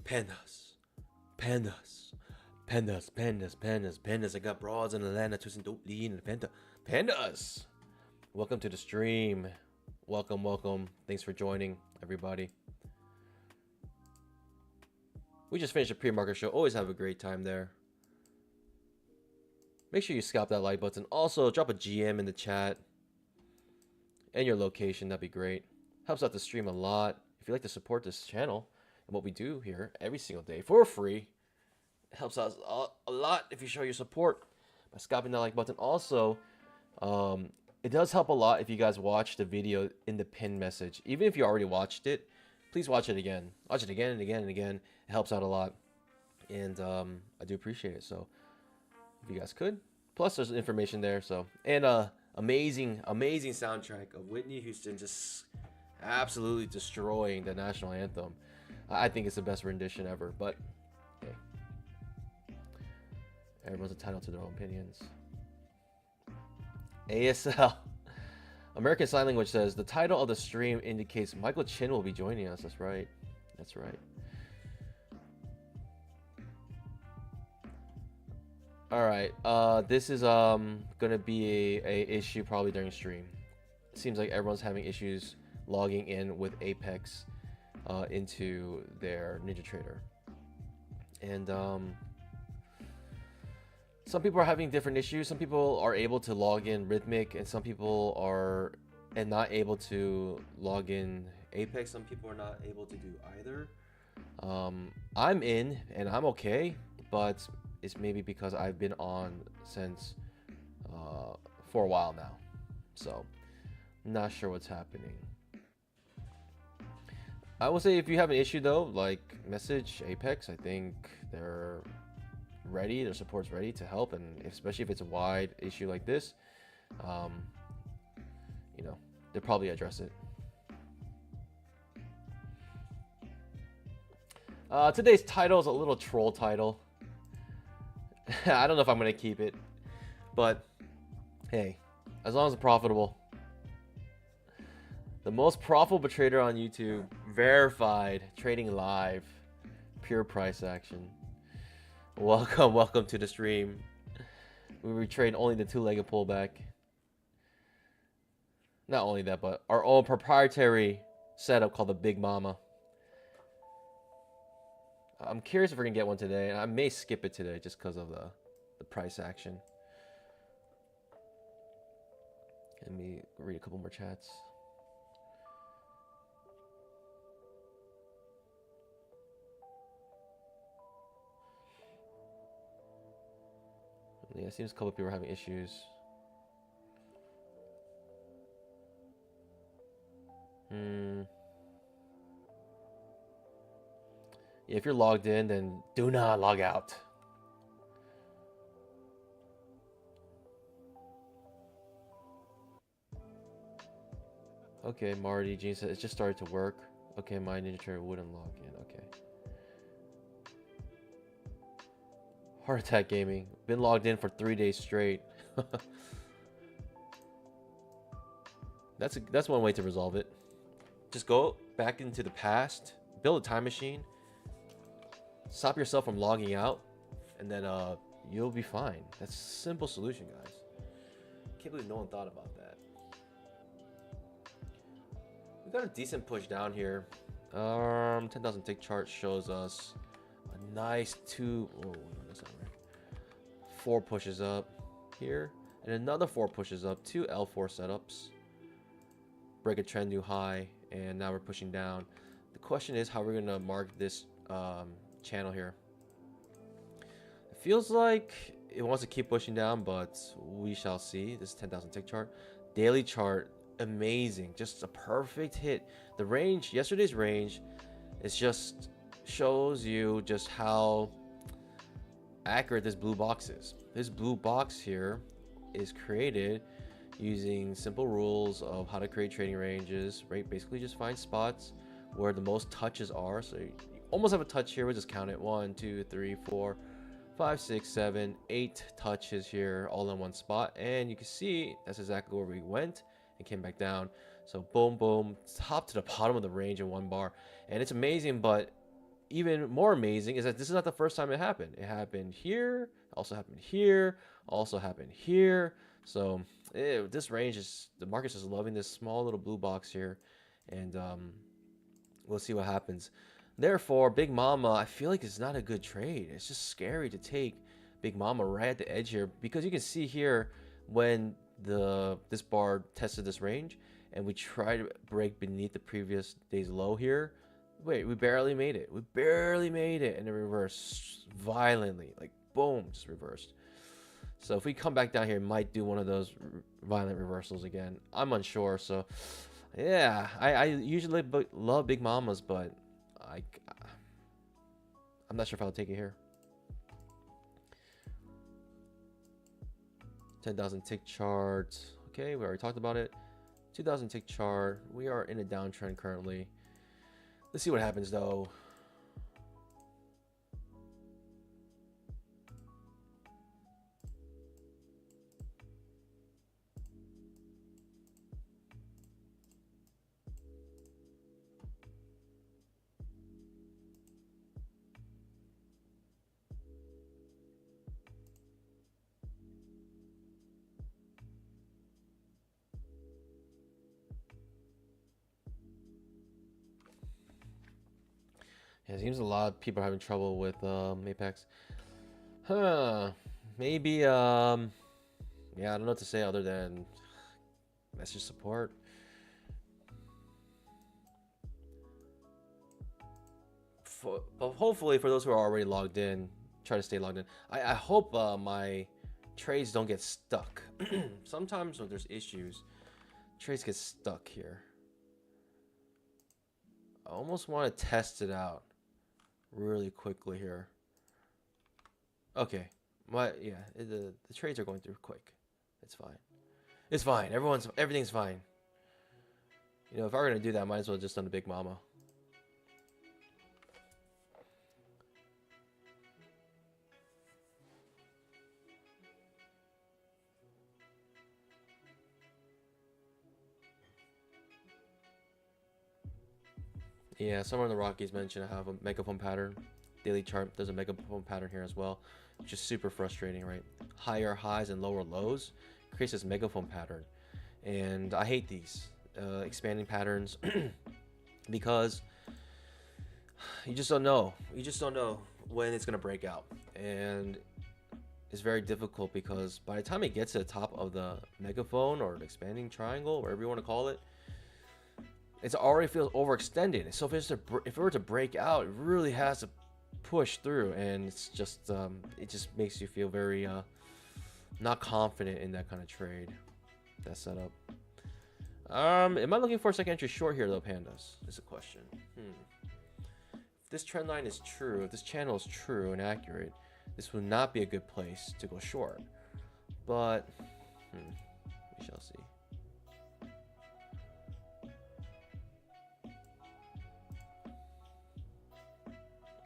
Pandas, pandas, pandas, pandas, pandas, pandas. I got broads in Atlanta twisting dope lean and panda. Pandas! Welcome to the stream. Welcome, welcome. Thanks for joining, everybody. We just finished a pre-market show. Always have a great time there. Make sure you scalp that like button. Also, drop a GM in the chat and your location. That'd be great. Helps out the stream a lot. If you'd like to support this channel and what we do here every single day for free, it helps us a lot if you show your support by scalping that like button. Also, it does help a lot if you guys watch the video in the pinned message. Even if you already watched it, please watch it again. Watch it again and again and again. It helps out a lot. And I do appreciate it. So if you guys could. Plus there's information there. So and amazing soundtrack of Whitney Houston just absolutely destroying the national anthem. I think it's the best rendition ever. But hey, everyone's entitled to their own opinions. ASL. American Sign Language says the title of the stream indicates Michael Chin will be joining us. That's right. That's right. All right. This is gonna be a issue probably during stream. It seems like everyone's having issues logging in with Apex into their NinjaTrader, and some people are having different issues. Some people are able to log in Rhythmic, and some people are not able to log in Apex. Some people are not able to do either. I'm in and I'm okay, but it's maybe because I've been on since for a while now, so not sure what's happening. I will say if you have an issue though, like message Apex. I think they're ready, their support's ready to help, and especially if it's a wide issue like this, you know, they'll probably address it. Today's title is a little troll title. I don't know if I'm gonna keep it, but hey, as long as it's profitable. The most profitable trader on YouTube, verified, trading live, pure price action. Welcome to the stream. We trade only the two-legged pullback. Not only that, but our own proprietary setup called the Big Mama. I'm curious if we're gonna get one today, and I may skip it today just because of the price action. Let me read a couple more chats. Yeah, it seems a couple of people are having issues. Yeah, if you're logged in, then do not log out. Okay, Marty Jean said it just started to work. Okay, my NinjaTrader wouldn't log in. Okay. Heart Attack Gaming. Been logged in for 3 days straight. That's one way to resolve it. Just go back into the past, build a time machine, stop yourself from logging out, and then you'll be fine. That's a simple solution, guys. Can't believe no one thought about that. We got a decent push down here. 10,000 tick chart shows us a nice that's not right. 4 pushes up here, and another 4 pushes up. 2 L4 setups. Break a trend new high, and now we're pushing down. The question is how we're gonna mark this channel here. It feels like it wants to keep pushing down, but we shall see. This is 10,000 tick chart. Daily chart, amazing, just a perfect hit. The range, yesterday's range, is just shows you just how accurate this blue box is. This blue box here is created using simple rules of how to create trading ranges, right? Basically just find spots where the most touches are. So you almost have a touch here. We'll just count it. 1, 2, 3, 4, 5, 6, 7, 8 touches here all in one spot, and you can see that's exactly where we went and came back down. So boom, boom, top to the bottom of the range in one bar, and it's amazing. But even more amazing is that this is not the first time it happened. It happened here, also happened here, also happened here. So this range is, the market's just loving this small little blue box here, and we'll see what happens. Therefore, Big Mama, I feel like it's not a good trade. It's just scary to take Big Mama right at the edge here, because you can see here when this bar tested this range and we tried to break beneath the previous day's low here. Wait, we barely made it. We barely made it, and it reversed violently. Like, boom, just reversed. So if we come back down here, it might do one of those violent reversals again. I'm unsure. So yeah, I usually love Big Mamas, but I'm not sure if I'll take it here. 10,000 tick chart. Okay, we already talked about it. 2,000 tick chart. We are in a downtrend currently. Let's see what happens though. Yeah, it seems a lot of people are having trouble with Apex. Huh. Maybe yeah, I don't know what to say other than message support. But hopefully for those who are already logged in, try to stay logged in. I hope my trades don't get stuck. Sometimes when there's issues, trades get stuck here. I almost want to test it out really quickly here. Okay, the trades are going through quick. It's fine. It's fine. Everything's fine. You know, if I were gonna do that, I might as well just done the Big Mama. Yeah, somewhere in the Rockies mentioned I have a megaphone pattern. Daily chart, there's a megaphone pattern here as well, which is super frustrating, right? Higher highs and lower lows creates this megaphone pattern. And I hate these expanding patterns because you just don't know. You just don't know when it's going to break out. And it's very difficult because by the time it gets to the top of the megaphone or the expanding triangle, whatever you want to call it, it's already feels overextended. So if it were to break out, it really has to push through, and it's just it just makes you feel very not confident in that kind of trade, that setup. Am I looking for a second entry short here though, pandas? Is a question. If this trend line is true, if this channel is true and accurate, this would not be a good place to go short. But we shall see.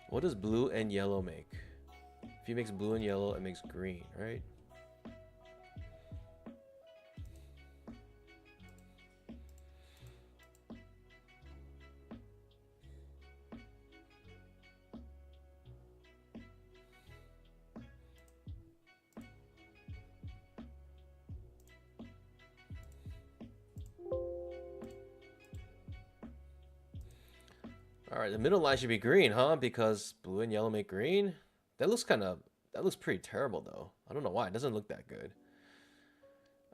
What does blue and yellow make? If you mix blue and yellow, it makes green, right? All right, the middle line should be green, huh? Because blue and yellow make green. That looks pretty terrible though. I don't know why. It doesn't look that good.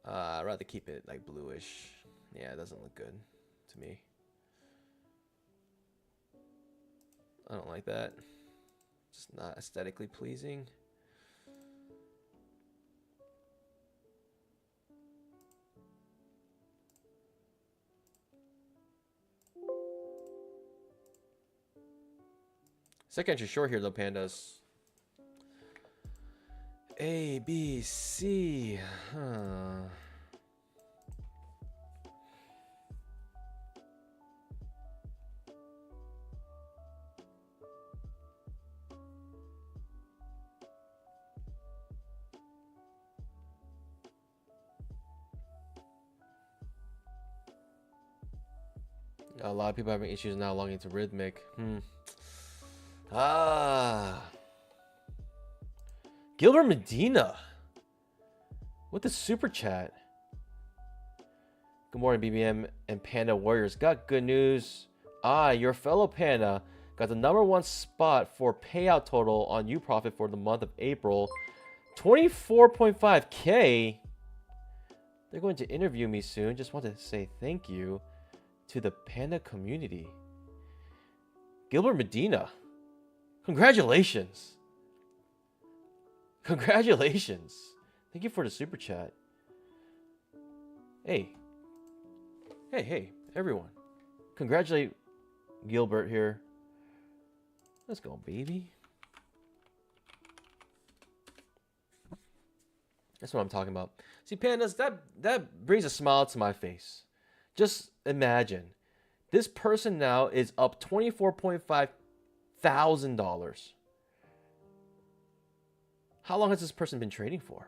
I'd rather keep it like bluish. Yeah, it doesn't look good to me. I don't like that. Just not aesthetically pleasing. Second entry short here though, pandas. A, B, C. Huh. A lot of people having issues now logging into Rhythmic. Ah, Gilbert Medina with the super chat. Good morning, BBM and Panda Warriors. Got good news. Your fellow Panda got the #1 spot for payout total on UProfit for the month of April. 24.5K. They're going to interview me soon. Just want to say thank you to the Panda community. Gilbert Medina. Congratulations. Congratulations. Thank you for the super chat. Hey, everyone. Congratulate Gilbert here. Let's go, baby. That's what I'm talking about. See, pandas, that brings a smile to my face. Just imagine. This person now is up $24.5 thousand. How long has this person been trading for?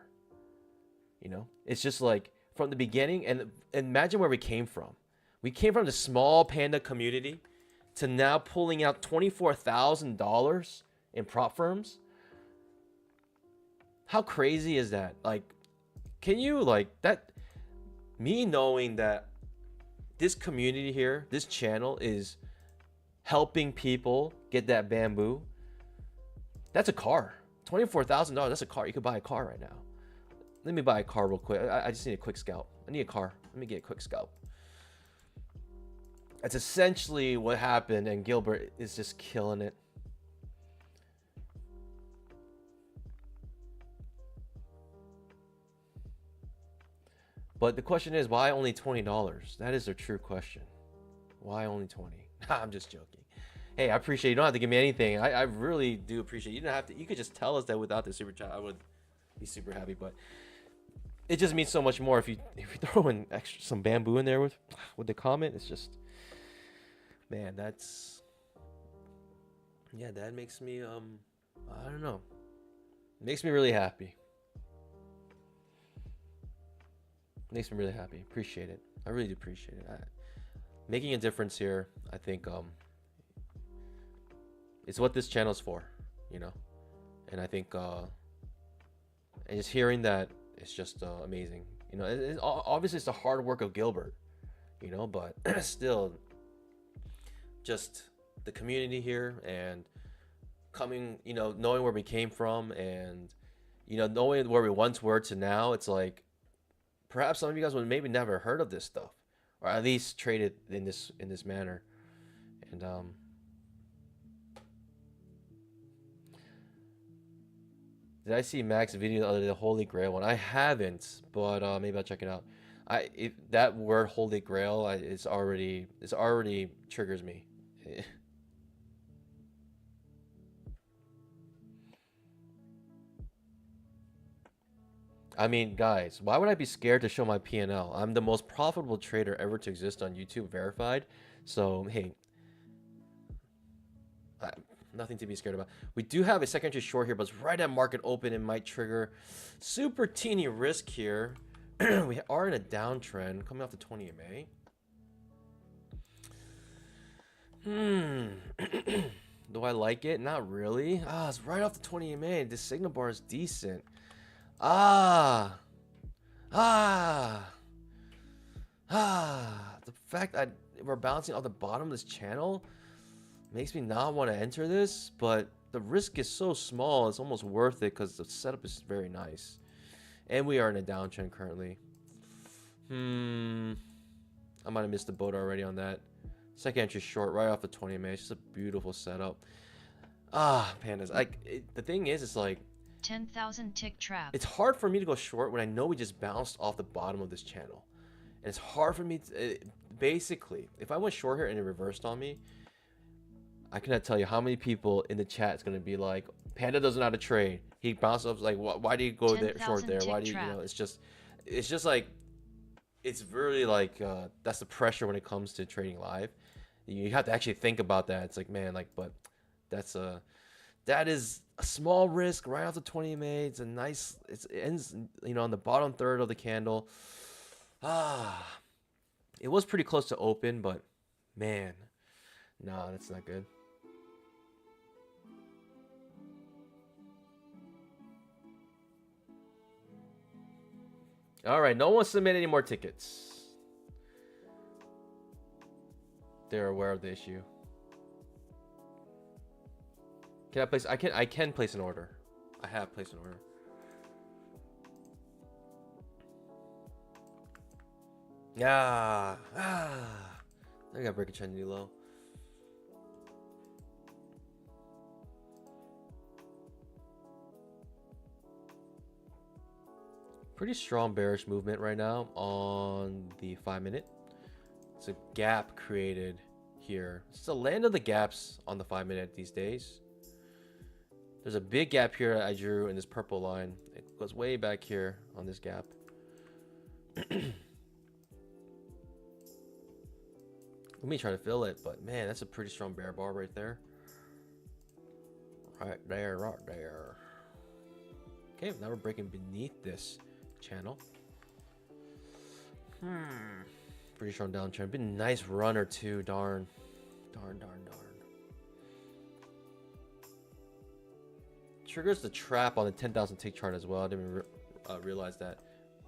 You know, it's just like from the beginning, and imagine where we came from. We came from the small panda community to now pulling out $24,000 in prop firms. How crazy is that? Like, can you, like, that, me knowing that this community here, this channel is helping people get that bamboo, that's a car. $24,000, that's a car. You could buy a car right now. Let me buy a car real quick. I just need a quick scalp. I need a car. Let me get a quick scalp. That's essentially what happened, and Gilbert is just killing it. But the question is, why only $20? That is a true question. Why only 20? I'm just joking. Hey, I appreciate you. Don't have to give me anything. I really do appreciate it. You don't have to. You could just tell us that without the super chat, I would be super happy. But it just means so much more if you throw in some bamboo in there with the comment. It's just, man, that's, yeah, that makes me I don't know. It makes me really happy. Makes me really happy. Appreciate it. I really do appreciate it. Making a difference here, I think it's what this channel is for, you know. And I think and just hearing that, it's just amazing, you know. Obviously it's the hard work of Gilbert, you know, but still, just the community here and coming, you know, knowing where we came from, and, you know, knowing where we once were to now. It's like, perhaps some of you guys would maybe never heard of this stuff, or at least traded in this manner. And did I see Mac's video of the Holy Grail one? I haven't, but maybe I'll check it out. That word Holy Grail, it's already triggers me. I mean, guys, why would I be scared to show my P&L? I'm the most profitable trader ever to exist on YouTube, verified. So, hey, nothing to be scared about. We do have a second entry short here, but it's right at market open. It might trigger super teeny risk here. We are in a downtrend coming off the 20 MA. Do I like it? Not really. It's right off the 20 MA. This signal bar is decent. The fact that we're bouncing off the bottom of this channel makes me not want to enter this, but the risk is so small, it's almost worth it because the setup is very nice. And we are in a downtrend currently. I might have missed the boat already on that. Second entry short right off the 20 MA. It's just a beautiful setup. Pandas. The thing is, it's like 10,000 tick trap. It's hard for me to go short when I know we just bounced off the bottom of this channel. And it's hard for me to, basically, if I went short here and it reversed on me, I cannot tell you how many people in the chat is going to be like, Panda doesn't know how to trade. He bounced off, like, why do you go there short there? Why do you, you know, it's just like, it's really like, that's the pressure when it comes to trading live. You have to actually think about that. It's like, man, like, but that is a small risk right off the 20 MA. It's a nice, it ends, you know, on the bottom third of the candle. It was pretty close to open, but man, no, that's not good. All right, no one submitted any more tickets. They're aware of the issue. Can I place? I can place an order. I have placed an order. I gotta break a trend new low. Pretty strong bearish movement right now on the 5-minute. It's a gap created here. It's the land of the gaps on the 5-minute these days. There's a big gap here I drew in this purple line. It goes way back here on this gap. Let me try to fill it, but man, that's a pretty strong bear bar right there. Right there, right there. Okay, now we're breaking beneath this channel. Pretty strong downtrend. Been a nice run or two. Darn. Triggers the trap on the 10,000 tick chart as well. I didn't realize that.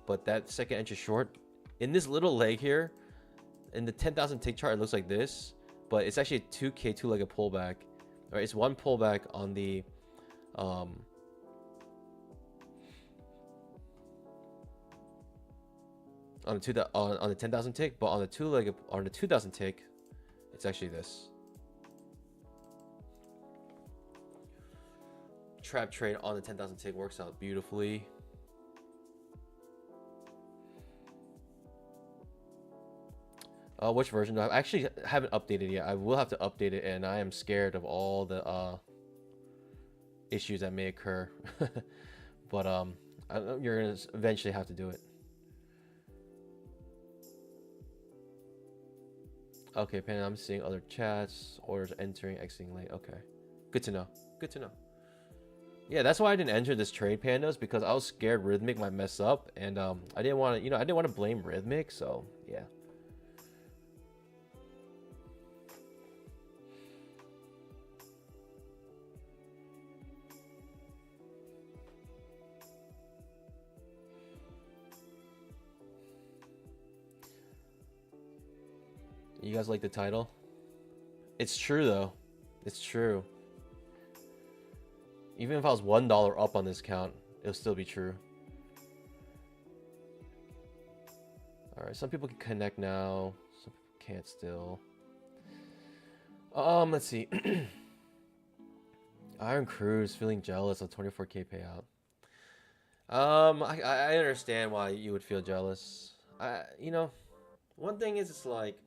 But that second entry short in this little leg here, in the 10,000 tick chart, it looks like this, but it's actually a 2K two-legged pullback. All right, it's one pullback on the on the 10,000 tick, but on the two-legged, on the 2,000 tick, it's actually this trap trade on the 10,000 tick. Works out beautifully. Which version do I have? I actually haven't updated yet. I will have to update it, and I am scared of all the issues that may occur. But you're gonna eventually have to do it. Okay, Pan, I'm seeing other chats, orders entering, exiting late. Okay, good to know. Good to know. Yeah, that's why I didn't enter this trade, Pandas, because I was scared Rhythmic might mess up, and I didn't want to, I didn't want to blame Rhythmic. So yeah. You guys like the title? It's true though. It's true. Even if I was $1 up on this count, it'll still be true. Alright, some people can connect now. Some people can't still. Let's see. Iron Cruise feeling jealous of 24K payout. I understand why you would feel jealous. One thing is, it's like,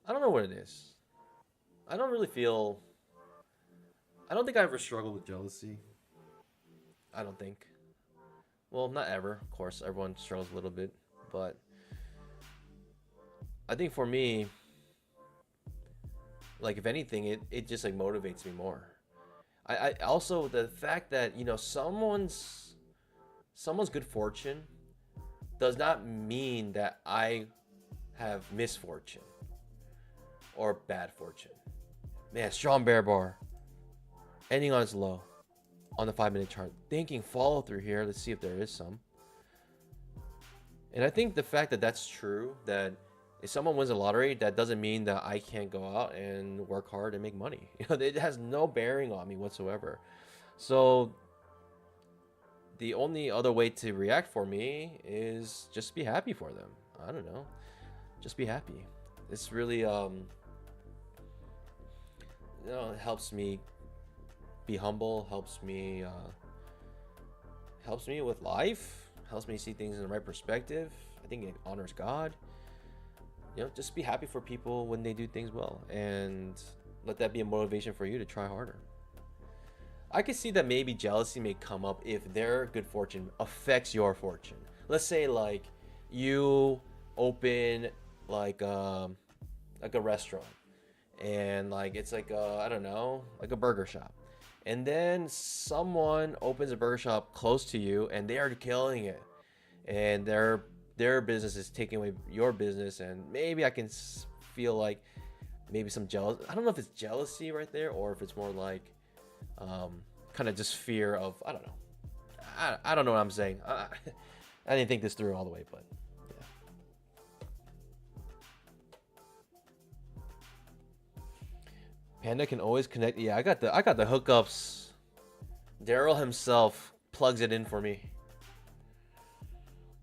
I don't know what it is. I don't really feel... I don't think I ever struggled with jealousy. I don't think. Well, not ever. Of course, everyone struggles a little bit. But I think for me, like, if anything, it just, like, motivates me more. I also, the fact that, someone's good fortune does not mean that I have misfortune or bad fortune. Man, strong bear bar. Ending on its low on the 5-minute chart. Thinking follow through here. Let's see if there is some. And I think the fact that that's true, that if someone wins a lottery, that doesn't mean that I can't go out and work hard and make money. It has no bearing on me whatsoever. So the only other way to react for me is just be happy for them. I don't know. Just be happy. It's really it helps me be humble, helps me with life, helps me see things in the right perspective. I think it honors God. Just be happy for people when they do things well, and let that be a motivation for you to try harder. I could see that maybe jealousy may come up if their good fortune affects your fortune. Let's say, like, you open like a restaurant, and like it's like I don't know, like a burger shop. And then someone opens a burger shop close to you, and they are killing it, and their business is taking away your business, and maybe I can feel like maybe some jealous. I don't know if it's jealousy right there, or if it's more like kind of just fear of, I don't know. I don't know what I'm saying. I didn't think this through all the way, but yeah. Panda can always connect. Yeah, I got the hookups. Daryl himself plugs it in for me.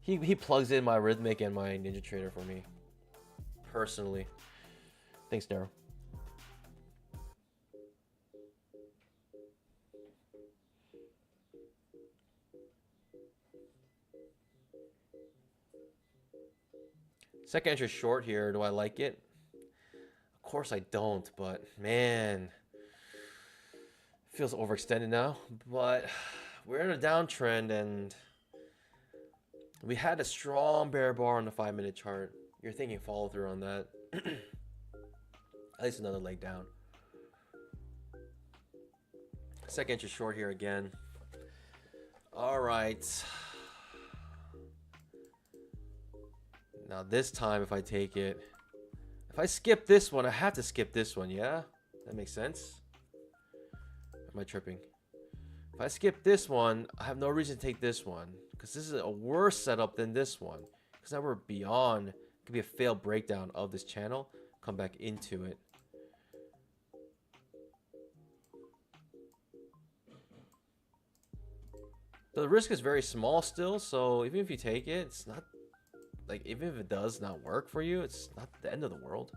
He plugs in my Rhythmic and my Ninja Trader for me. Personally. Thanks, Daryl. Second entry short here. Do I like it? Of course I don't, but man, feels overextended now. But we're in a downtrend and we had a strong bear bar on the 5-minute chart. You're thinking follow through on that. At least another leg down. Second entry short here again. All right. Now this time if I take it, if I skip this one, I have to skip this one, yeah? That makes sense? Am I tripping? If I skip this one, I have no reason to take this one. Because this is a worse setup than this one. Because now we're beyond, it could be a failed breakdown of this channel. Come back into it. The risk is very small still, so even if you take it, it's not, like, even if it does not work for you, it's not the end of the world.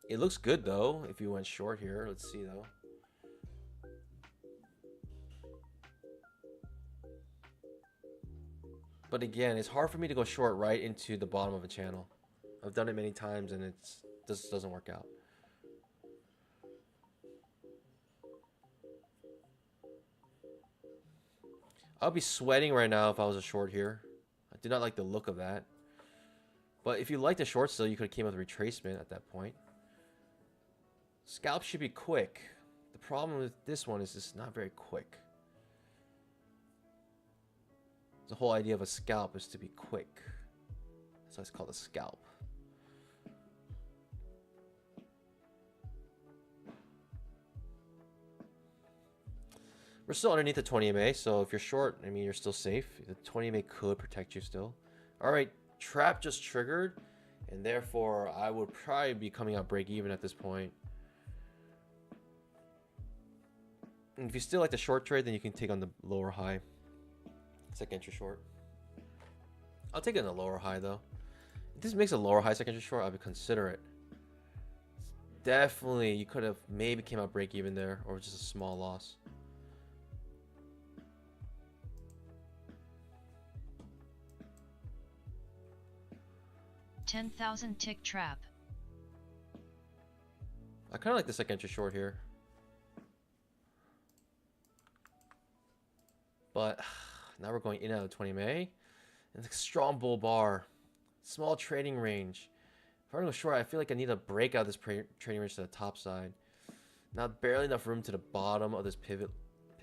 It looks good though, if you went short here. Let's see though. But again, it's hard for me to go short right into the bottom of a channel. I've done it many times and this doesn't work out. I'll be sweating right now if I was a short here. I do not like the look of that. But if you like the short still, you could have came with retracement at that point. Scalp should be quick. The problem with this one is it's not very quick. The whole idea of a scalp is to be quick. That's why it's called a scalp. We're still underneath the 20 MA, so if you're short, I mean, you're still safe. The 20 MA could protect you still. All right, trap just triggered, and therefore I would probably be coming out break even at this point. And if you still like the short trade, then you can take on the lower high. Second entry short. I'll take it in the lower high though. If this makes a lower high second entry short, I would consider it. Definitely, you could have maybe came out break even there, or just a small loss. $10,000 tick trap. I kind of like the second entry short here. But now we're going in and out of 20 MA. And it's a strong bull bar. Small trading range. If I want to go short, I feel like I need to break out this trading range to the top side. Now barely enough room to the bottom of this pivot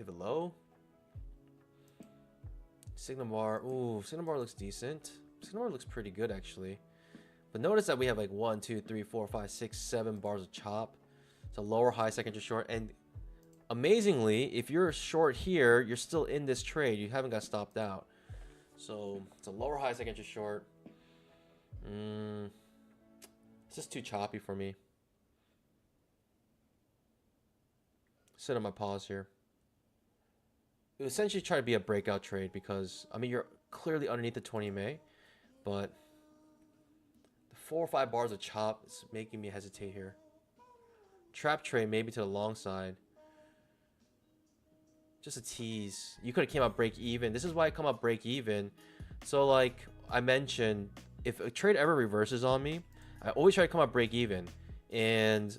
low. Signal bar. Ooh, signal bar looks decent. Signal bar looks pretty good actually. But notice that we have like 1, 2, 3, 4, 5, 6, 7 bars of chop. It's a lower high second entry short. And amazingly, if you're short here, you're still in this trade. You haven't got stopped out. So it's a lower high second entry short. It's just too choppy for me. Sit on my pause here. It would essentially try to be a breakout trade because, I mean, you're clearly underneath the 20 MA, but the 4 or 5 bars of chop is making me hesitate here. Trap trade maybe to the long side. Just a tease. You could have came out break even. This is why I come out break even. So like I mentioned, if a trade ever reverses on me, I always try to come out break even. And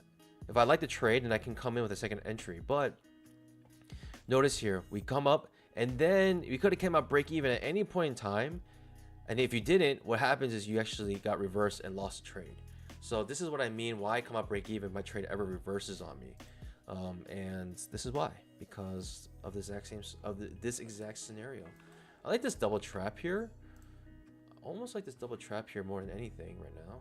if I like the trade, then I can come in with a second entry. But notice here, we come up and then we could have came out break even at any point in time. And if you didn't, what happens is you actually got reversed and lost the trade. So this is what I mean, why I come out break even if my trade ever reverses on me. And this is why, because of this exact scenario. I like this double trap here. I almost like this double trap here more than anything right now.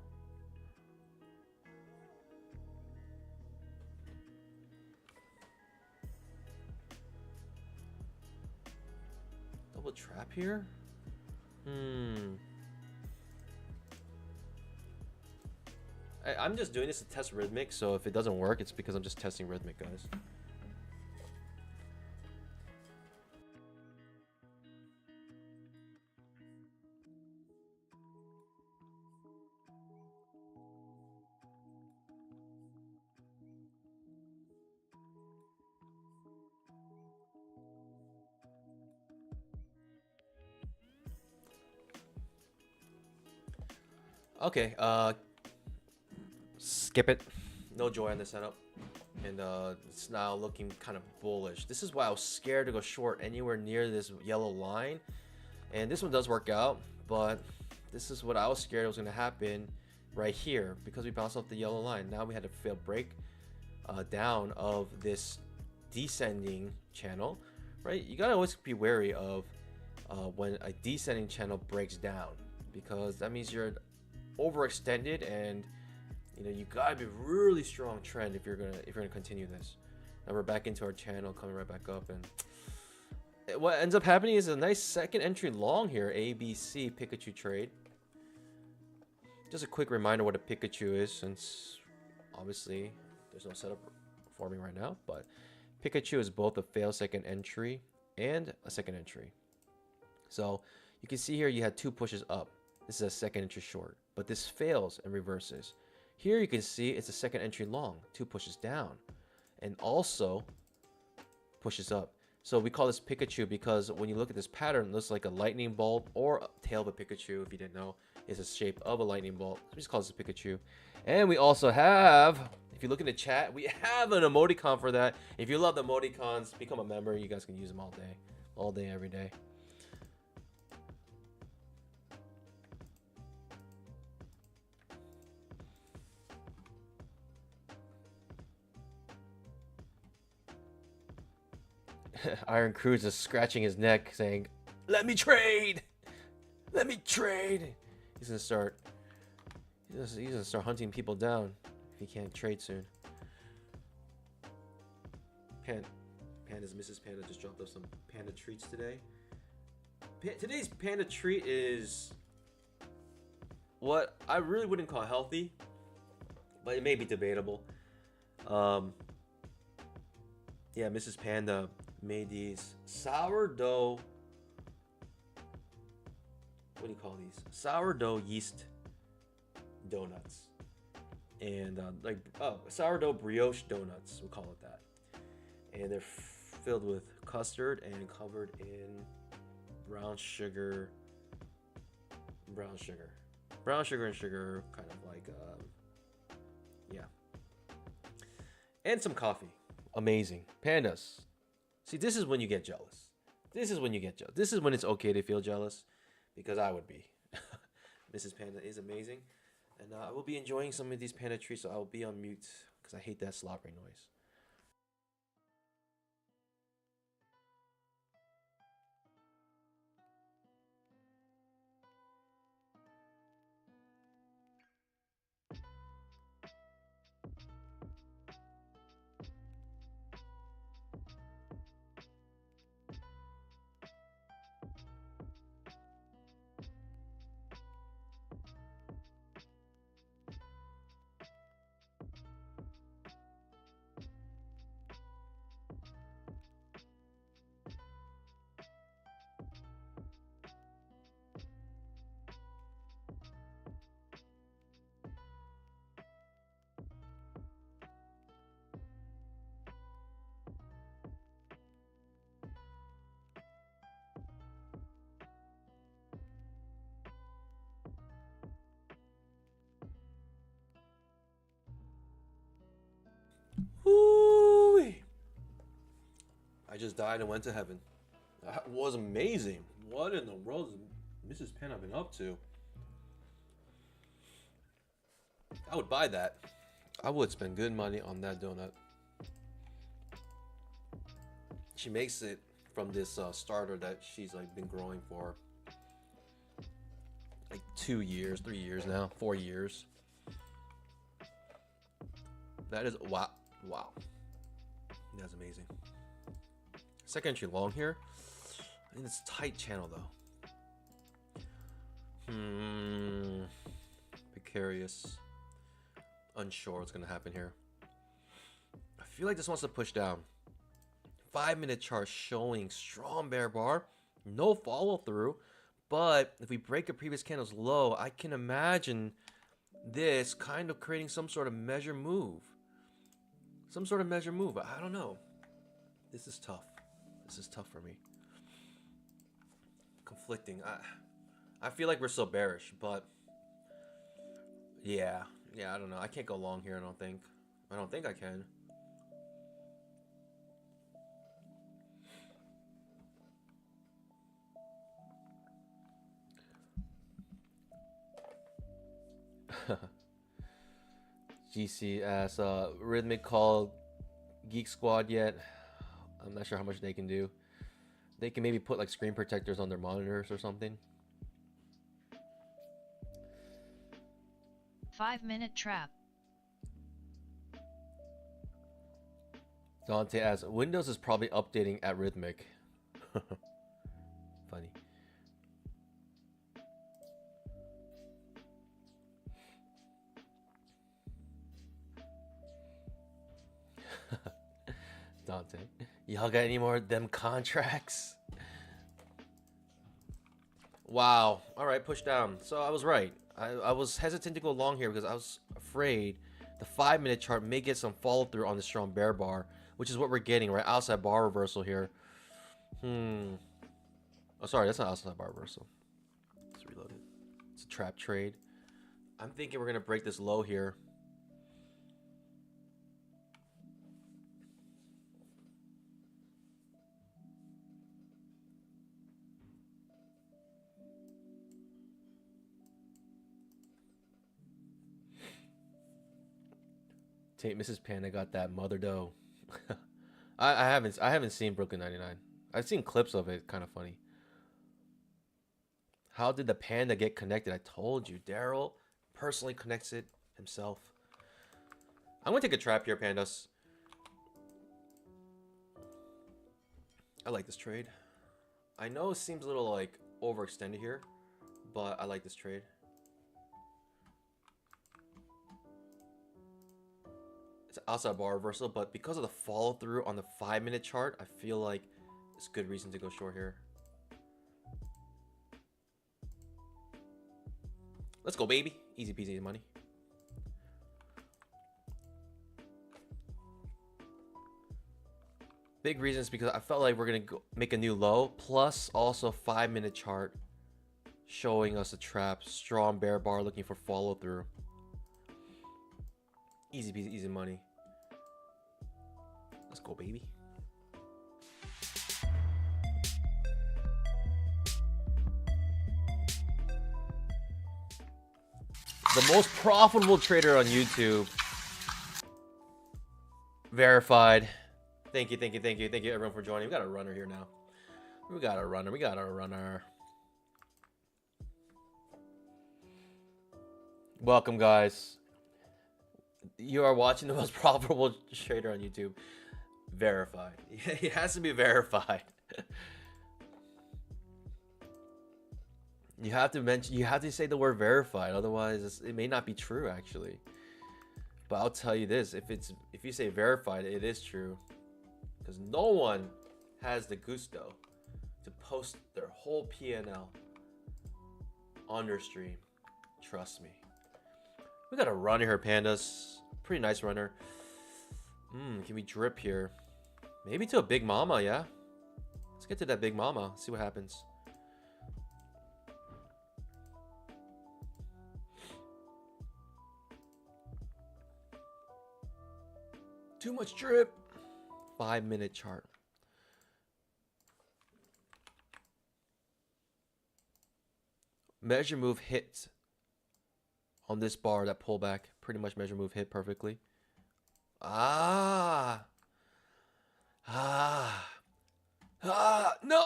double trap here? I'm just doing this to test rhythmic, so if it doesn't work, it's because I'm just testing rhythmic, guys. Okay, skip it. No joy on the setup. And it's now looking kind of bullish. This is why I was scared to go short anywhere near this yellow line. And this one does work out, but this is what I was scared was going to happen right here because we bounced off the yellow line. Now we had a failed break down of this descending channel, right? You got to always be wary of when a descending channel breaks down, because that means you're overextended, and you know you gotta be really strong trend if you're gonna continue this. Now we're back into our channel, coming right back up, and what ends up happening is a nice second entry long here. ABC Pikachu trade. Just a quick reminder what a Pikachu is, since obviously there's no setup forming right now, but Pikachu is both a failed second entry and a second entry. So you can see here you had two pushes up. This is a second entry short, but this fails and reverses. Here you can see it's a second entry long, two pushes down, and also pushes up. So we call this Pikachu because when you look at this pattern, it looks like a lightning bolt or a tail of a Pikachu. If you didn't know, it's a shape of a lightning bolt. So we just call this a Pikachu. And we also have, if you look in the chat, we have an emoticon for that. If you love the emoticons, become a member. You guys can use them all day, every day. Iron Cruz is scratching his neck saying, "Let me trade! Let me trade!" He's gonna start hunting people down if he can't trade soon. Panda's Mrs. Panda just dropped off some panda treats today. Today's panda treat is what I really wouldn't call healthy, but it may be debatable. Yeah, Mrs. Panda made these sourdough, what do you call these? Sourdough yeast donuts. And sourdough brioche donuts, we'll call it that. And they're filled with custard and covered in brown sugar and sugar, kind of like yeah, and some coffee. Amazing. Pandas, see, this is when you get jealous. This is when it's okay to feel jealous, because I would be. Mrs. Panda is amazing, and I will be enjoying some of these panda treats, so I will be on mute because I hate that slobbering noise. Woo-wee. I just died and went to heaven. That was amazing. What in the world has Mrs. Panda been up to? I would buy that. I would spend good money on that donut. She makes it from this starter that she's like been growing for like 2 years, 3 years now, 4 years. That is wow. That's amazing. Second entry long here. In this tight channel though. Precarious. Unsure what's gonna happen here. I feel like this wants to push down. 5-minute chart showing strong bear bar, no follow through. But if we break a previous candle's low, I can imagine this kind of creating some sort of measure move. Some sort of measure move. I don't know. This is tough. This is tough for me. Conflicting. I feel like we're so bearish, but yeah, I don't know. I can't go long here. I don't think I can. GC asks, Rhythmic called Geek Squad yet? I'm not sure how much they can do. They can maybe put like screen protectors on their monitors or something. 5-minute trap. Dante asks, Windows is probably updating at Rhythmic. Funny. Dante, y'all got any more of them contracts? Wow. All right, push down. So I was right. I was hesitant to go long here because I was afraid the 5-minute chart may get some follow through on the strong bear bar, which is what we're getting, right? Outside bar reversal here. Oh, sorry, that's not outside bar reversal. Let's reload it. It's a trap trade. I'm thinking we're gonna break this low here. Tate, Mrs. Panda got that mother dough. I haven't seen Brooklyn 99. I've seen clips of it. Kind of funny. How did the panda get connected? I told you, Daryl personally connects it himself. I'm gonna take a trap here, pandas. I like this trade. I know it seems a little like overextended here, but I like this trade. Outside bar reversal, but because of the follow through on the 5-minute chart, I feel like it's good reason to go short here. Let's go, baby. Easy peasy, easy money. Big reason is because I felt like we're gonna make a new low, plus also 5-minute chart showing us a trap, strong bear bar looking for follow through. Easy peasy, easy money. Let's go, baby. The most profitable trader on YouTube. Verified. Thank you everyone for joining. We got a runner here now. We got a runner. Welcome, guys. You are watching the most profitable trader on YouTube. Verified. It has to be verified. You have to say the word verified, otherwise it may not be true actually. But I'll tell you this, if you say verified, it is true. Because no one has the gusto to post their whole P&L on their stream. Trust me. We got a runner here, pandas. Pretty nice runner. Can we drip here? Maybe to a big mama, yeah? Let's get to that big mama. See what happens. Too much drip. 5-minute chart. Measure move hit on this bar, that pullback. Pretty much measure move hit perfectly. No.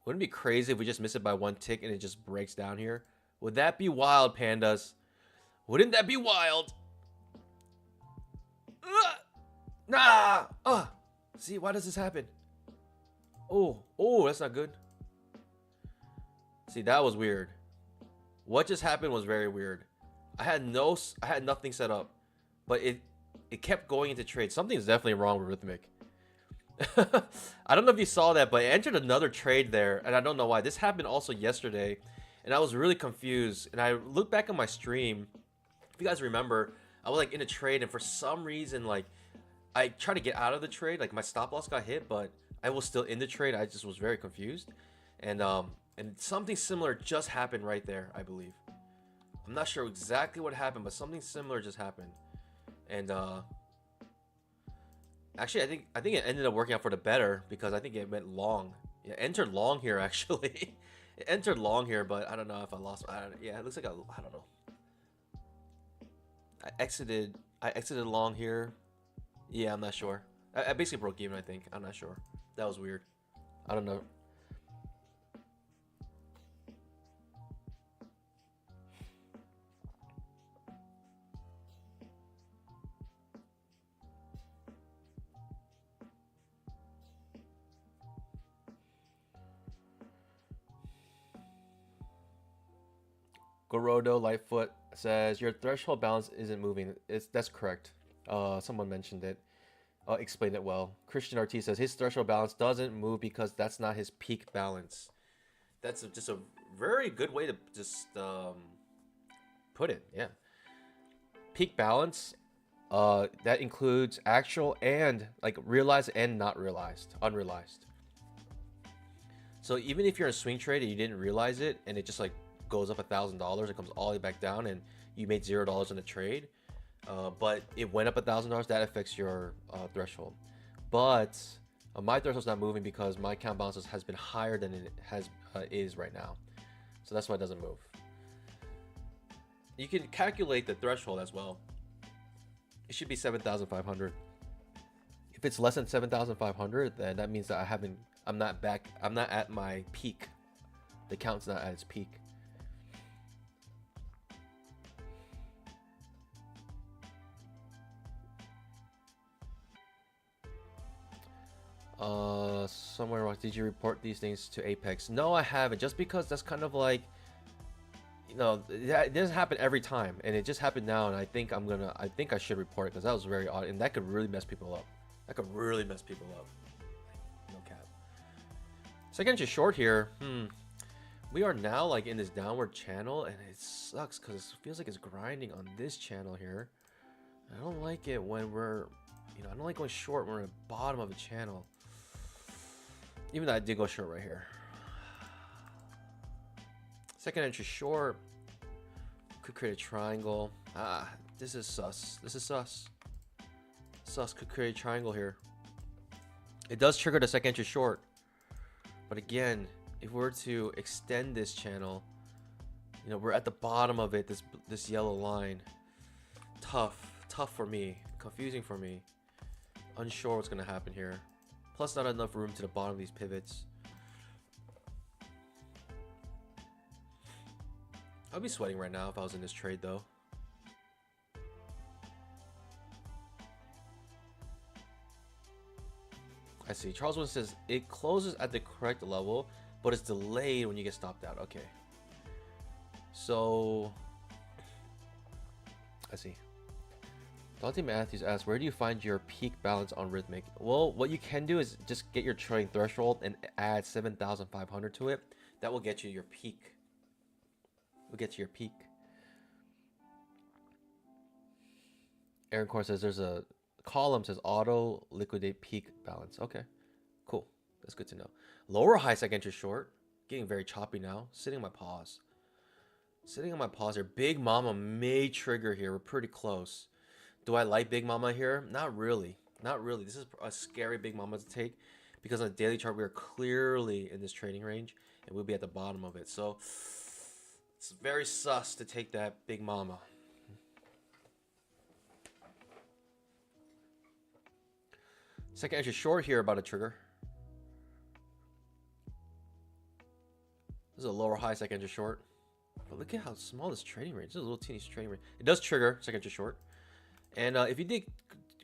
Wouldn't it be crazy if we just miss it by 1 tick and it just breaks down here? Would that be wild, pandas? Wouldn't that be wild? See, why does this happen? Oh, that's not good. See, that was weird. What just happened was very weird. I had nothing set up, but it kept going into trade. Something's definitely wrong with Rhythmic. I don't know if you saw that, but I entered another trade there, and I don't know why. This happened also yesterday, and I was really confused. And I looked back on my stream. If you guys remember, I was like in a trade, and for some reason, like I tried to get out of the trade. Like my stop loss got hit, but I was still in the trade. I just was very confused, and something similar just happened right there, I believe. I'm not sure exactly what happened, but something similar just happened. And actually, I think it ended up working out for the better because I think it went long. Yeah, entered long here actually. It entered long here, but I don't know if I lost. Yeah, it looks like I don't know. I exited long here. Yeah, I'm not sure. I basically broke even. I think I'm not sure. That was weird. I don't know. Gorodo Lightfoot says your threshold balance isn't moving. That's correct. Someone mentioned it. Explained it well. Christian Ortiz says his threshold balance doesn't move because that's not his peak balance. That's just a very good way to just put it. Yeah. Peak balance. That includes actual and like realized and not realized, unrealized. So even if you're in a swing trade and you didn't realize it, and it just like goes up $1,000, it comes all the way back down, and you made $0 in the trade, but it went up $1,000. That affects your threshold. But my threshold's not moving because my account balance has been higher than it is right now, so that's why it doesn't move. You can calculate the threshold as well. It should be 7,500. If it's less than 7,500, then that means that I'm not at my peak. The count's not at its peak. Somewhere else, did you report these things to Apex? No, I haven't. Just because that's kind of like, you know, it doesn't happen every time, and it just happened now, and I think I should report it because that was very odd, and that could really mess people up. That could really mess people up. No cap. Second inch short here. We are now like in this downward channel, and it sucks because it feels like it's grinding on this channel here. I don't like it when we're, I don't like going short when we're at the bottom of a channel. Even though I did go short right here. Second entry short. Could create a triangle. This is sus. This is sus. Sus could create a triangle here. It does trigger the second entry short. But again, if we were to extend this channel, we're at the bottom of it, this yellow line. Tough for me. Confusing for me. Unsure what's going to happen here. Plus not enough room to the bottom of these pivots. I'd be sweating right now if I was in this trade though. I see. Charles Wilson says it closes at the correct level, but it's delayed when you get stopped out. Okay. So I see. Dante Matthews asks, where do you find your peak balance on Rhythmic? Well, what you can do is just get your trading threshold and add 7,500 to it. That will get you your peak. We'll get to your peak. Aaron Core says there's a column says auto liquidate peak balance. Okay, cool. That's good to know. Lower high second entry short. Getting very choppy now. Sitting on my pause. Sitting on my pause here. Big Mama may trigger here. We're pretty close. Do I like Big Mama here? Not really. Not really. This is a scary Big Mama to take because on the daily chart we are clearly in this trading range and we'll be at the bottom of it. So it's very sus to take that Big Mama. Second entry short here about a trigger. This is a lower high second entry short. But look at how small this trading range. This is a little teeny trading range. It does trigger second entry short. And if you did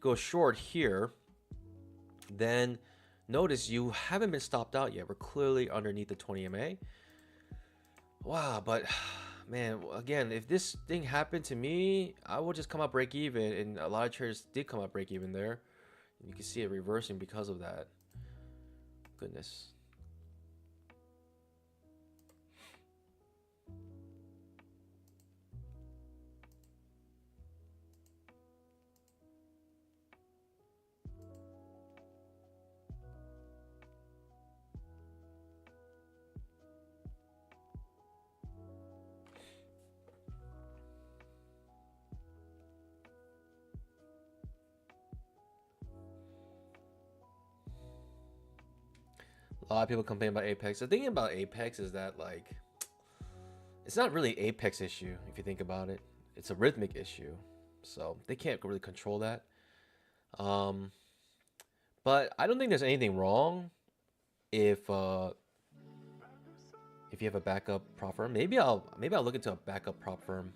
go short here, then Notice you haven't been stopped out yet. We're clearly underneath the 20 MA. Wow, but man, again, if this thing happened to me, I would just come out break even, and a lot of traders did come out break even there. And you can see it reversing because of that. Goodness. A lot of people complain about Apex. The thing about Apex is that, like, it's not really Apex issue if you think about it. It's a rhythmic issue, so they can't really control that. Um, but I don't think there's anything wrong if you have a backup prop firm. Maybe I'll look into a backup prop firm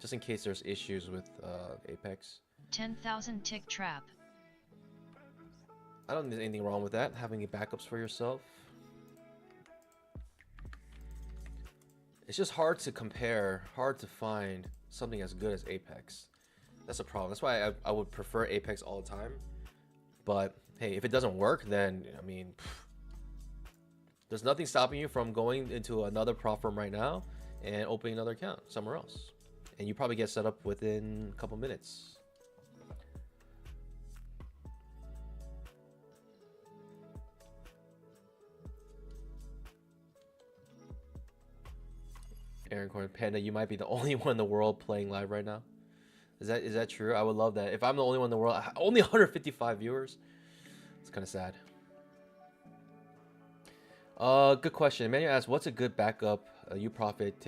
just in case there's issues with Apex. 10,000 tick trap. I don't think there's anything wrong with that, having backups for yourself. It's just hard to compare, hard to find something as good as Apex. That's a problem. That's why I would prefer Apex all the time. But hey, if it doesn't work, then I mean, there's nothing stopping you from going into another prop firm right now and opening another account somewhere else. And you probably get set up within a couple minutes. Aaron Corn Panda, you might be the only one in the world playing live right now. Is that true? I would love that. If I'm the only one in the world, only 155 viewers. It's kind of sad. Good question. Emmanuel asked, "What's a good backup? You profit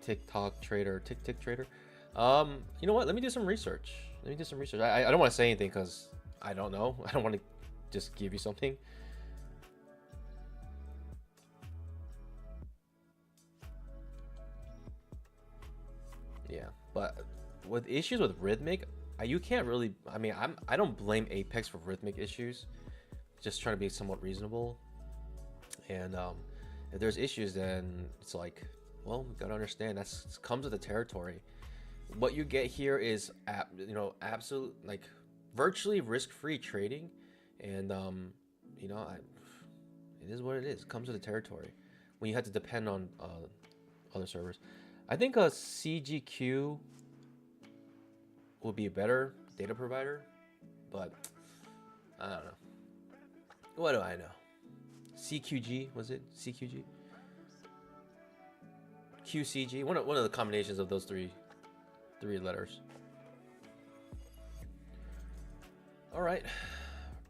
TikTok trader, tick trader." You know what? Let me do some research. I don't want to say anything because I don't know. I don't want to just give you something. Yeah, but with issues with rhythmic, you can't really. I mean, I don't blame Apex for rhythmic issues. Just trying to be somewhat reasonable. And if there's issues, then it's like, well, we gotta understand that's comes with the territory. What you get here is, absolute, like, virtually risk-free trading, and it is what it is. It comes with the territory. When you have to depend on other servers, I think a CGQ would be a better data provider, but I don't know. What do I know? CQG, was it CQG? QCG, one of the combinations of those three letters. All right,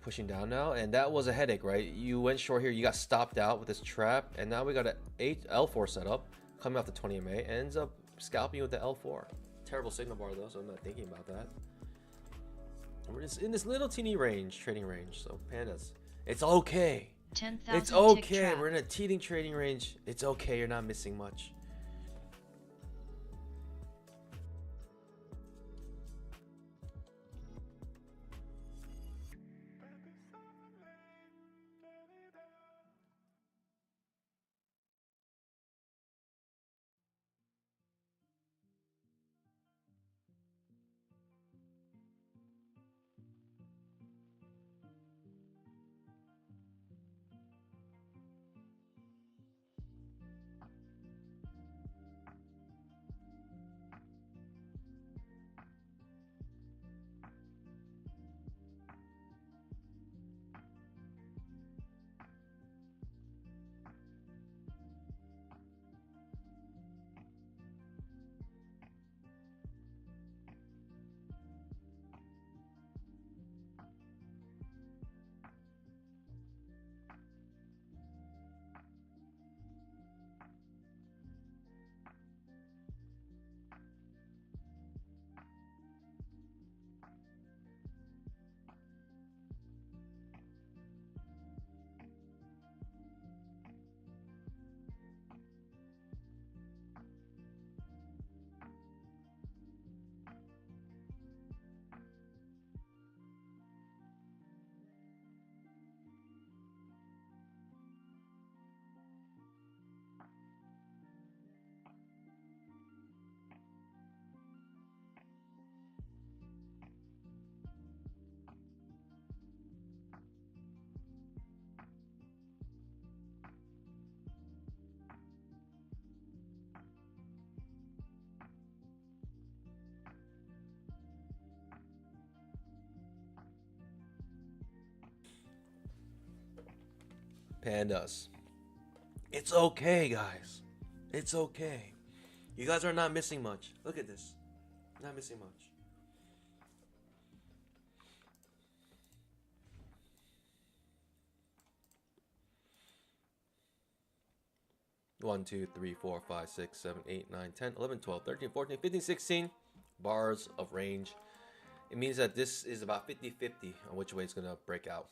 pushing down now, and that was a headache, right? You went short here, you got stopped out with this trap, and now we got an L4 setup coming off the 20 MA, ends up scalping with the L4. Terrible signal bar though, so I'm not thinking about that. And we're just in this little teeny range, trading range. So pandas, it's okay. 10,000 It's okay. We're in a teething trading range. It's okay. You're not missing much. Pandas. It's okay, guys. It's okay. You guys are not missing much. Look at this. Not missing much. One, 2, 3, 4, 5, 6, 7, 8, 9, 10, 11, 12, 13, 14, 15, 16 bars of range. It means that this is about 50-50 on which way it's going to break out.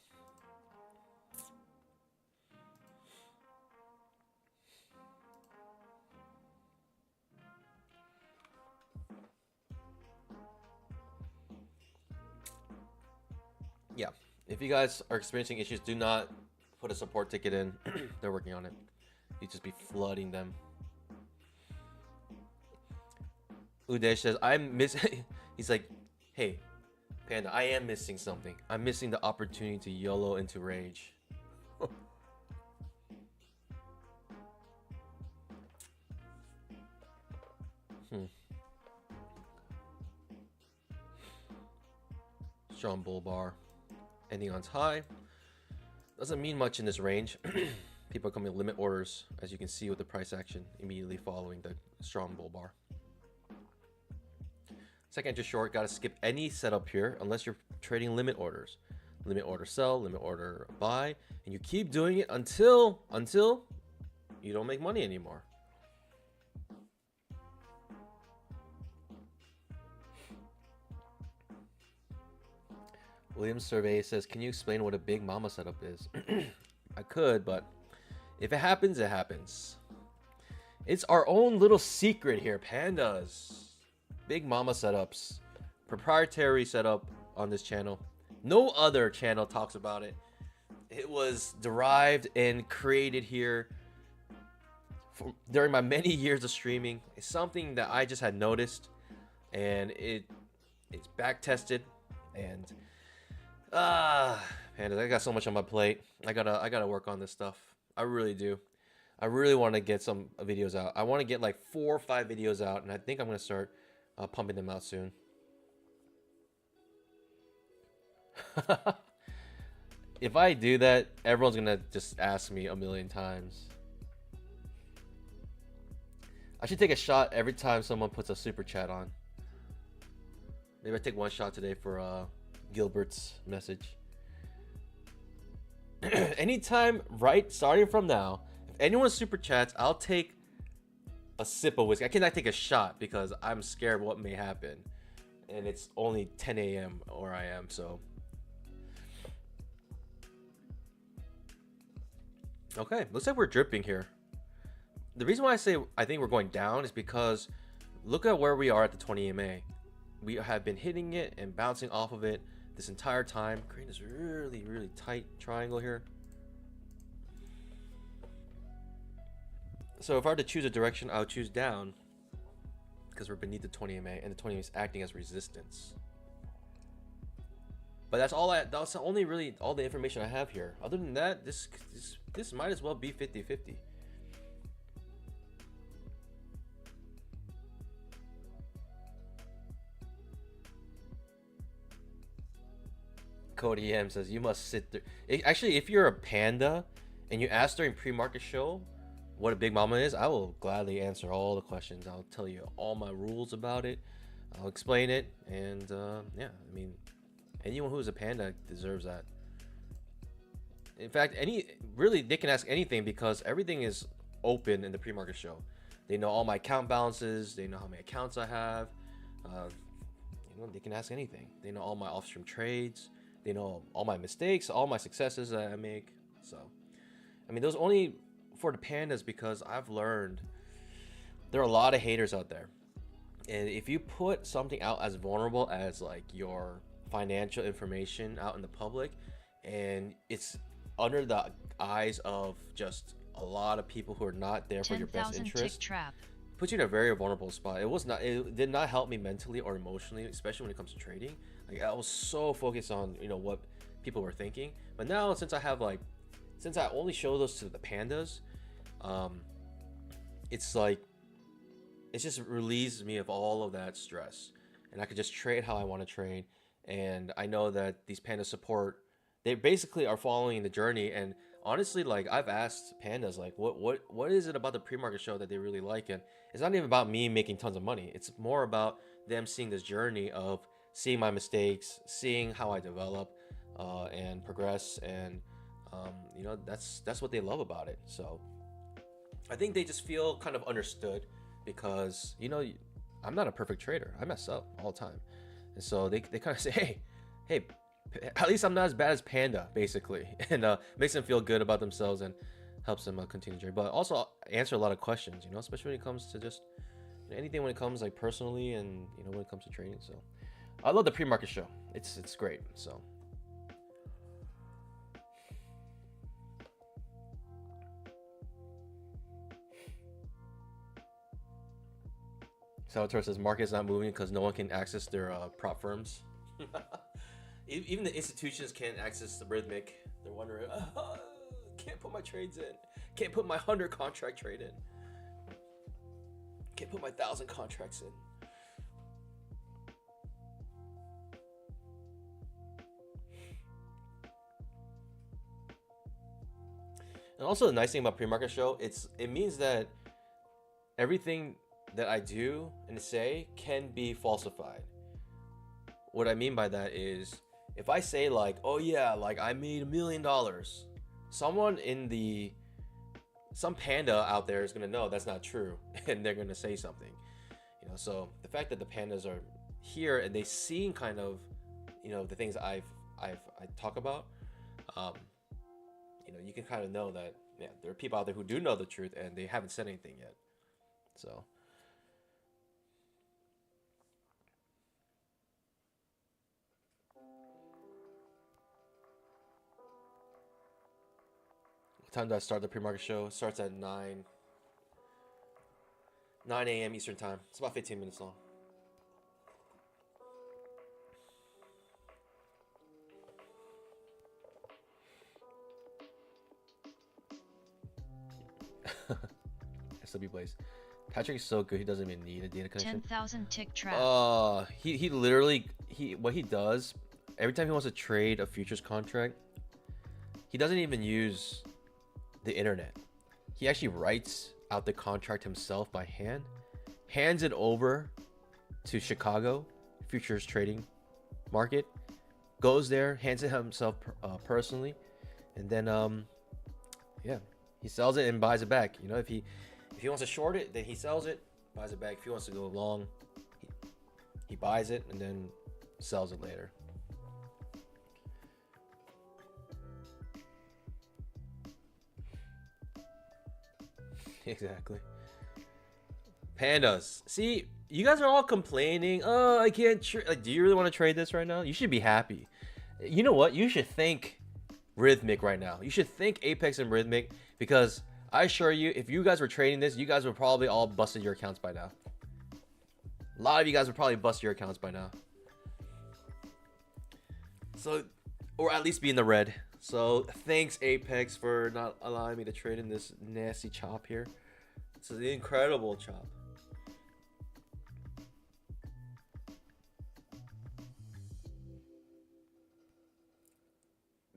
Yeah, if you guys are experiencing issues, do not put a support ticket in. They're working on it. You just be flooding them. Udesh says, I'm missing. He's like, hey, Panda, I am missing something. I'm missing the opportunity to YOLO into rage. Strong bull bar. Ending on high. Doesn't mean much in this range. People are coming limit orders, as you can see with the price action immediately following the strong bull bar. Second entry short, gotta skip any setup here unless you're trading limit orders. Limit order sell, limit order buy, and you keep doing it until you don't make money anymore. Williams survey says, can you explain what a big mama setup is? I could, but if it happens, it happens. It's our own little secret here, Pandas. Big mama setups. Proprietary setup on this channel. No other channel talks about it. It was derived and created here during my many years of streaming. It's something that I just had noticed, and it's back tested. And Pandas, I got so much on my plate. I gotta work on this stuff. I really do. I really want to get some videos out. I want to get like 4 or 5 videos out, and I think I'm gonna start pumping them out soon. If I do that, everyone's gonna just ask me a million times. I should take a shot every time someone puts a super chat on. Maybe I take one shot today for Gilbert's message. Anytime, right, starting from now, if anyone super chats, I'll take a sip of whiskey. I cannot take a shot because I'm scared what may happen, and it's only 10 a.m. where I am. So okay, looks like we're dripping here. The reason why I say I think we're going down is because look at where we are at the 20 EMA. We have been hitting it and bouncing off of it this entire time, creating this really tight triangle here. So if I were to choose a direction, I would choose down because we're beneath the 20 EMA, and the 20 EMA is acting as resistance. But that's only really all the information I have here. Other than that, this might as well be 50-50. Cody M says, you must sit there. Actually, if you're a panda and you ask during pre-market show what a big mama is, I will gladly answer all the questions. I'll tell you all my rules about it. I'll explain it. And yeah, I mean, anyone who's a panda deserves that. In fact, they can ask anything because everything is open in the pre-market show. They know all my account balances. They know how many accounts I have. They can ask anything. They know all my off-stream trades. They know all my mistakes, all my successes that I make. So, I mean, those only for the pandas because I've learned there are a lot of haters out there. And if you put something out as vulnerable as like your financial information out in the public, and it's under the eyes of just a lot of people who are not there for your best interest, puts you in a very vulnerable spot. It did not help me mentally or emotionally, especially when it comes to trading. Like I was so focused on what people were thinking. But now since I only show those to the pandas, it's like it just relieves me of all of that stress, and I could just trade how I want to trade. And I know that these panda support, they basically are following the journey, and honestly, like I've asked pandas, like what is it about the pre-market show that they really like? And it's not even about me making tons of money. It's more about them seeing this journey of seeing my mistakes, seeing how I develop, and progress, and you know, that's what they love about it. So I think they just feel kind of understood because, you know, I'm not a perfect trader. I mess up all the time. And so they kind of say, hey, at least I'm not as bad as Panda, basically. And makes them feel good about themselves and helps them continue to trade. But also answer a lot of questions, you know, especially when it comes to just, you know, anything when it comes like personally and, you know, when it comes to trading. So I love the pre-market show. It's great. So Salvatore says market's not moving because no one can access their prop firms. Even the institutions can't access the rhythmic. They're wondering, can't put my trades in. Can't put my 100 contract trade in. Can't put my 1,000 contracts in. And also the nice thing about pre-market show, it means that everything that I do and say can be falsified. What I mean by that is, if I say like, oh yeah, like I made $1 million, some panda out there is gonna know that's not true, and they're gonna say something, you know. So the fact that the pandas are here and they seen kind of, you know, the things I talk about, you know, you can kind of know that, yeah, there are people out there who do know the truth and they haven't said anything yet. So what time do I start the pre-market show? It starts at 9 a.m. Eastern time. It's about 15 minutes long. SW Blaze. Patrick is so good. He doesn't even need a data connection. 10,000 tick trap. He literally what he does every time he wants to trade a futures contract, he doesn't even use the internet. He actually writes out the contract himself by hand, hands it over to Chicago futures trading market, goes there, hands it himself personally, and then yeah, he sells it and buys it back. You know, if he wants to short it, then he sells it, buys it back. If he wants to go long, he buys it and then sells it later. Exactly. Pandas. See, you guys are all complaining. Oh, I can't trade. Like, do you really want to trade this right now? You should be happy. You know what? You should thank Rhythmic right now. You should thank Apex and Rhythmic, because I assure you, if you guys were trading this, you guys would probably all busted your accounts by now. A lot of you guys would probably bust your accounts by now. So, or at least be in the red. So thanks Apex for not allowing me to trade in this nasty chop here. It's an incredible chop.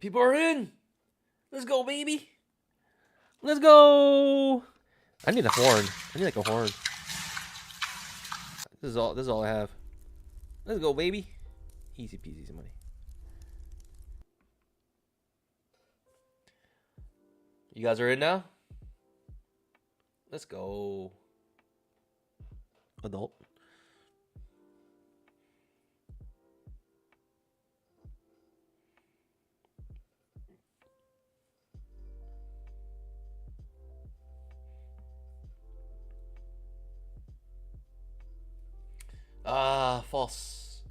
People are in. Let's go, baby. Let's go. I need a horn. I need like a horn. This is all I have. Let's go, baby. Easy peasy, easy money. You guys are in now? Let's go. Adult. False.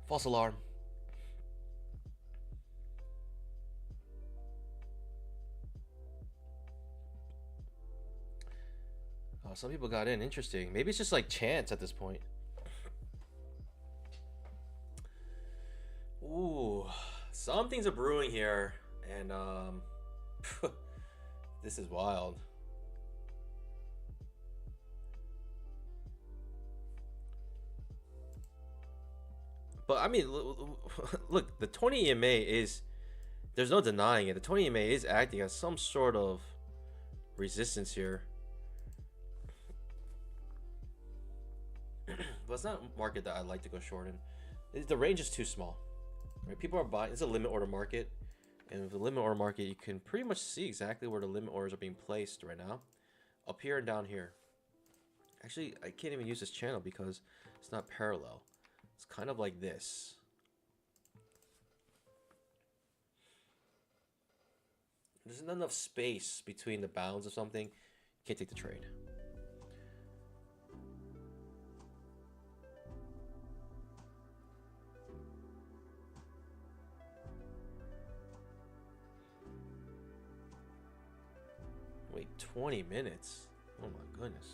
False alarm. Oh, some people got in. Interesting. Maybe it's just like chance at this point. Ooh, some things are brewing here, and this is wild. But I mean, look, the 20 EMA is There's no denying it. The 20 EMA is acting as some sort of resistance here. But it's not a market that I like to go short in. The range is too small. Right? People are buying. It's a limit order market. And with the limit order market, you can pretty much see exactly where the limit orders are being placed right now. Up here and down here. Actually, I can't even use this channel because it's not parallel. It's kind of like this. There's not enough space between the bounds of something. You can't take the trade. Wait, 20 minutes? Oh my goodness.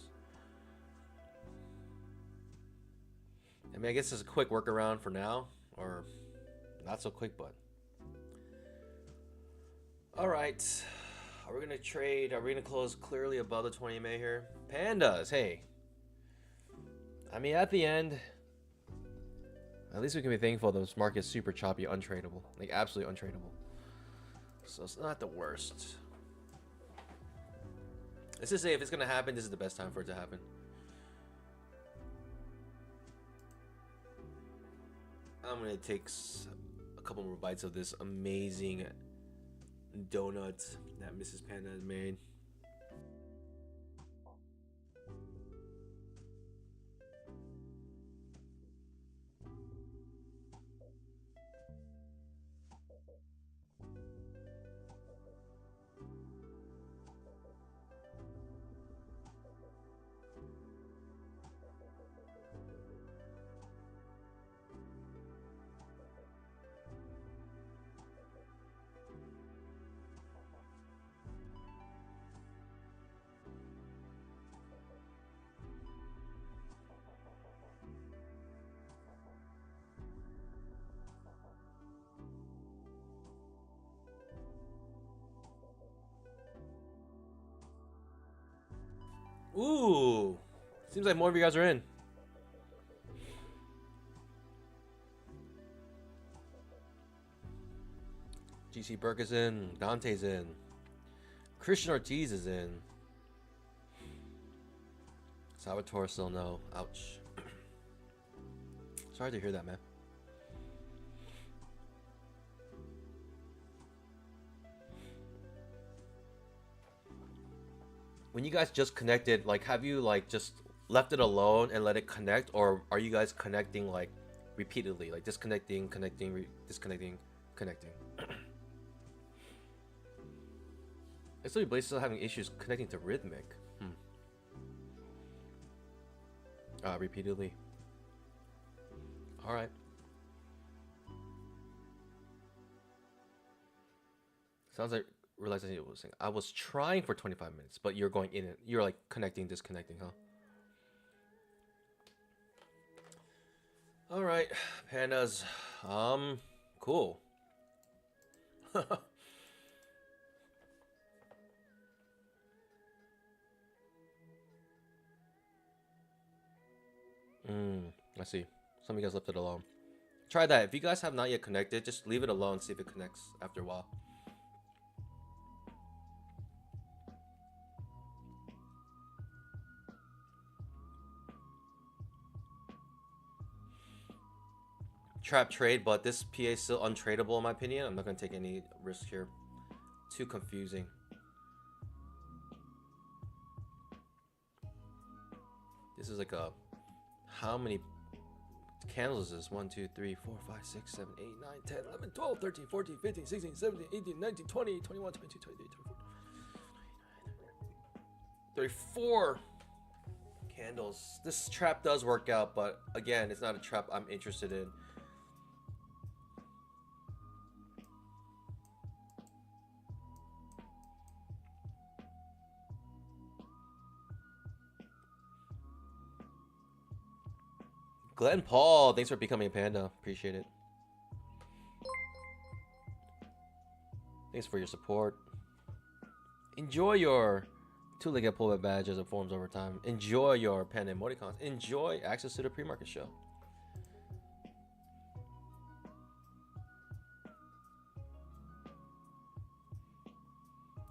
I mean, I guess it's a quick workaround for now, or not so quick, but. All right. Are we going to trade? Are we going to close clearly above the 20 MA here? Pandas, hey. I mean, at the end, at least we can be thankful this market's super choppy, untradeable. Like, absolutely untradeable. So it's not the worst. Let's just say if it's going to happen, this is the best time for it to happen. I'm going to take a couple more bites of this amazing donut that Mrs. Panda has made. Ooh, seems like more of you guys are in. GC Burke is in, Dante's in, Christian Ortiz is in. Salvatore still no. Ouch. Sorry to hear that, man. When you guys just connected, like, have you like just left it alone and let it connect, or are you guys connecting like repeatedly, like disconnecting, connecting, disconnecting, connecting? It's like Blaze still having issues connecting to Rhythmic. Repeatedly. All right. Sounds like realizing it was saying I was trying for 25 minutes, but you're going in it. You're like connecting, disconnecting, huh? All right, pandas. Cool. I see. Some of you guys left it alone. Try that. If you guys have not yet connected, just leave it alone. See if it connects after a while. Trap trade, but this PA is still untradeable in my opinion. I'm not going to take any risk here. Too confusing. This is like a... How many candles is this? 1, 2, 3, 4, 5, 6, 7, 8, 9, 10, 11, 12, 13, 14, 15, 16, 17, 18, 19, 20, 21, 22, 23, 24, 34 candles. This trap does work out, but again, it's not a trap I'm interested in. Glenn Paul, thanks for becoming a panda. Appreciate it. Thanks for your support. Enjoy your two-legged pullback badge as it forms over time. Enjoy your panda emoticons. Enjoy access to the pre-market show.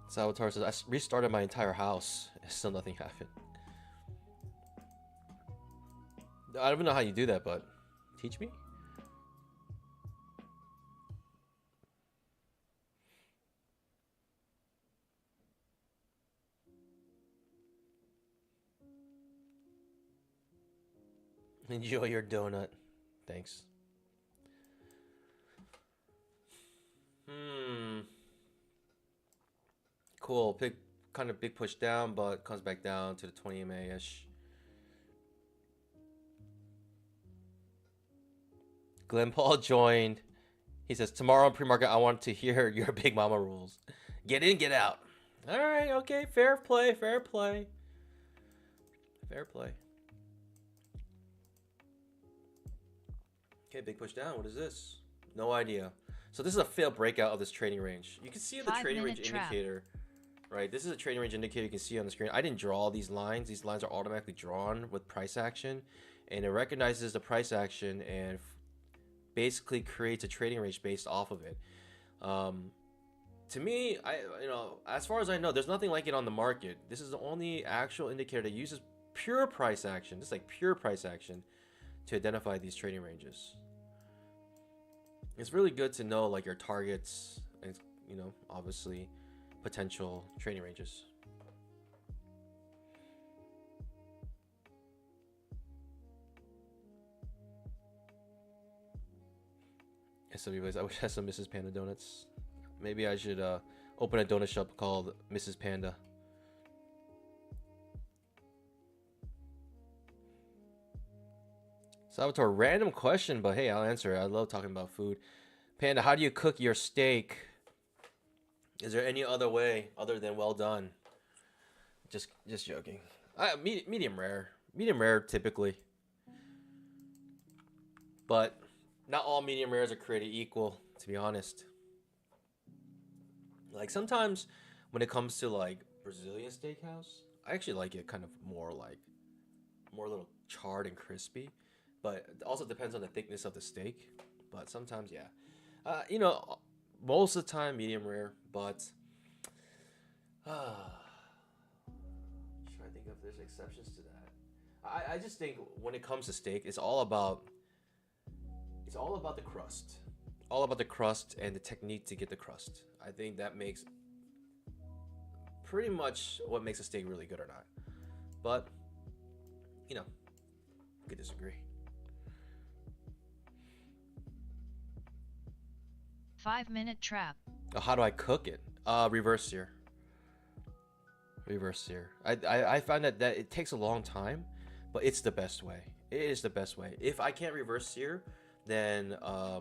Salvatore says, I restarted my entire house. Still nothing happened. I don't even know how you do that, but teach me? Enjoy your donut. Thanks. Cool. Kind of big push down, but comes back down to the 20 MA-ish. Glenn Paul joined. He says, tomorrow on pre-market, I want to hear your Big Mama rules. Get in, get out. All right, okay. Fair play, fair play. Fair play. Okay, big push down. What is this? No idea. So this is a failed breakout of this trading range. You can see the trading range indicator. Right, this is a trading range indicator you can see on the screen. I didn't draw these lines. These lines are automatically drawn with price action. And it recognizes the price action and basically creates a trading range based off of it. To me, as far as I know, there's nothing like it on the market. This is the only actual indicator that uses pure price action. This is like pure price action to identify these trading ranges. It's really good to know like your targets and, obviously potential trading ranges. SWBs, I wish I had some Mrs. Panda donuts. Maybe I should open a donut shop called Mrs. Panda. Salvatore, random question, but hey, I'll answer it. I love talking about food. Panda, how do you cook your steak? Is there any other way other than well done? Just joking. Medium rare. Medium rare typically. But not all medium rares are created equal, to be honest. Like sometimes when it comes to like Brazilian steakhouse, I actually like it kind of more a little charred and crispy. But it also depends on the thickness of the steak. But sometimes, yeah. Most of the time medium rare, but trying to think if there's exceptions to that. I just think when it comes to steak, it's all about the crust. All about the crust and the technique to get the crust. I think that makes pretty much what makes a steak really good or not. But you could disagree. 5-minute trap. How do I cook it? Reverse sear. Reverse sear. I find that it takes a long time, but it's the best way. It is the best way. If I can't reverse sear, then I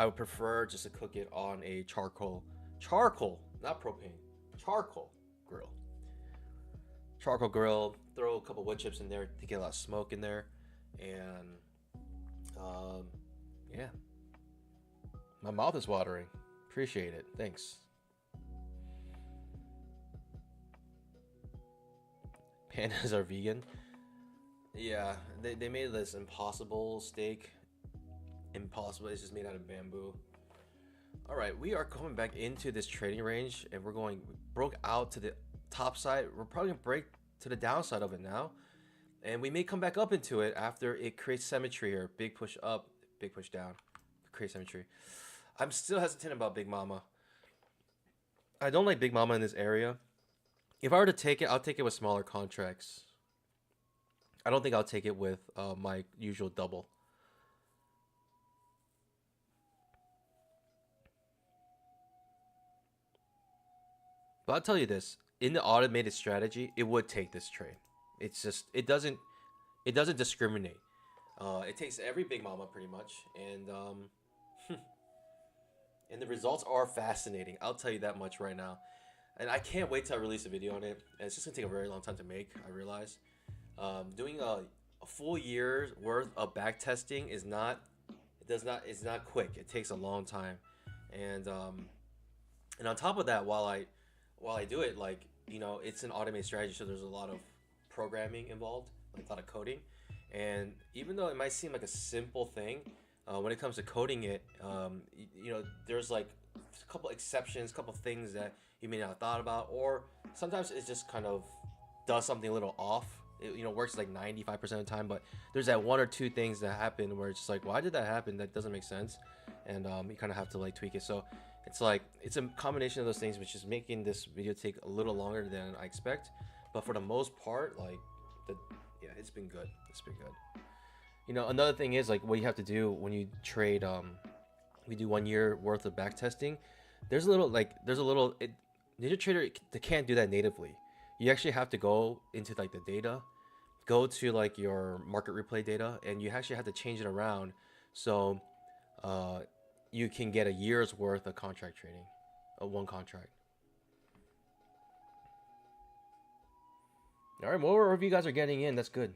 would prefer just to cook it on a charcoal, not propane, charcoal grill. Charcoal grill. Throw a couple wood chips in there to get a lot of smoke in there, and yeah. My mouth is watering. Appreciate it. Thanks. Pandas are vegan. Yeah, they made this impossible steak. Impossible. It's just made out of bamboo. All right, we are coming back into this trading range, and we broke out to the top side. We're probably gonna break to the downside of it now, and we may come back up into it after it creates symmetry here. Big push up, big push down, create symmetry. I'm still hesitant about Big Mama. I don't like Big Mama in this area. If I were to take it, I'll take it with smaller contracts. I don't think I'll take it with my usual double. But I'll tell you this, in the automated strategy, it would take this trade. It's just it doesn't discriminate. It takes every Big Mama pretty much, and and the results are fascinating. I'll tell you that much right now. And I can't wait till I release a video on it. And it's just gonna take a very long time to make, I realize. Doing a full year's worth of back testing it's not quick. It takes a long time. And on top of that, while I do it, it's an automated strategy, so there's a lot of programming involved, like a lot of coding. And even though it might seem like a simple thing, when it comes to coding it, you know, there's like a couple exceptions, a couple things that you may not have thought about, or sometimes it just kind of does something a little off. It, you know, works like 95% of the time, but there's that one or two things that happen where it's just like, why did that happen? That doesn't make sense, and you kind of have to like tweak it. So it's like it's a combination of those things, which is making this video take a little longer than I expect. But for the most part, like the yeah, it's been good. It's been good. You know, another thing is like what you have to do when you trade. We do 1 year worth of back testing. There's a little Ninja Trader they can't do that natively. You actually have to go into like the data, go to like your market replay data, and you actually have to change it around so uh, you can get a year's worth of contract trading, one contract. All right, more of you guys are getting in. That's good.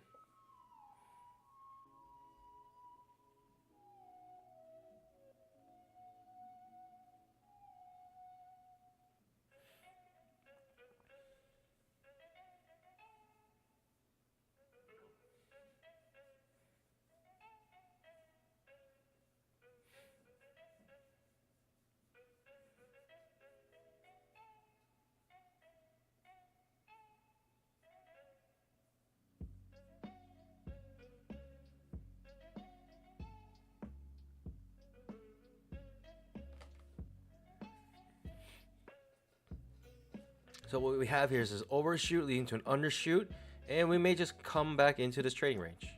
So what we have here is this overshoot leading to an undershoot, and we may just come back into this trading range,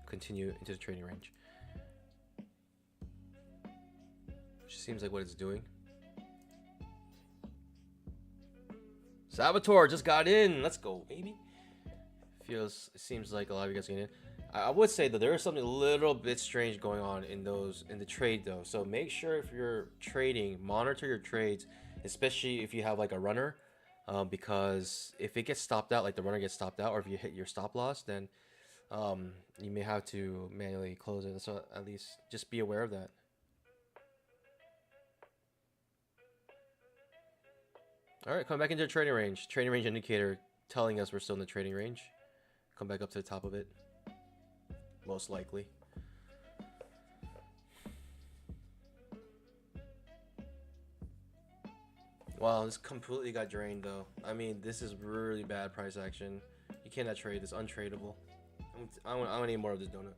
continue into the trading range. Which seems like what it's doing. Saboteur just got in. Let's go, baby. Seems like a lot of you guys getting in. I would say that there is something a little bit strange going on in the trade though. So make sure if you're trading, monitor your trades, especially if you have like a runner, because if it gets stopped out, like the runner gets stopped out, or if you hit your stop loss, then you may have to manually close it. So at least just be aware of that. All right, come back into the trading range. Trading range indicator telling us we're still in the trading range. Come back up to the top of it. Most likely. Wow, this completely got drained though. I mean, this is really bad price action. You cannot trade this. Untradeable. I want to eat more of this donut.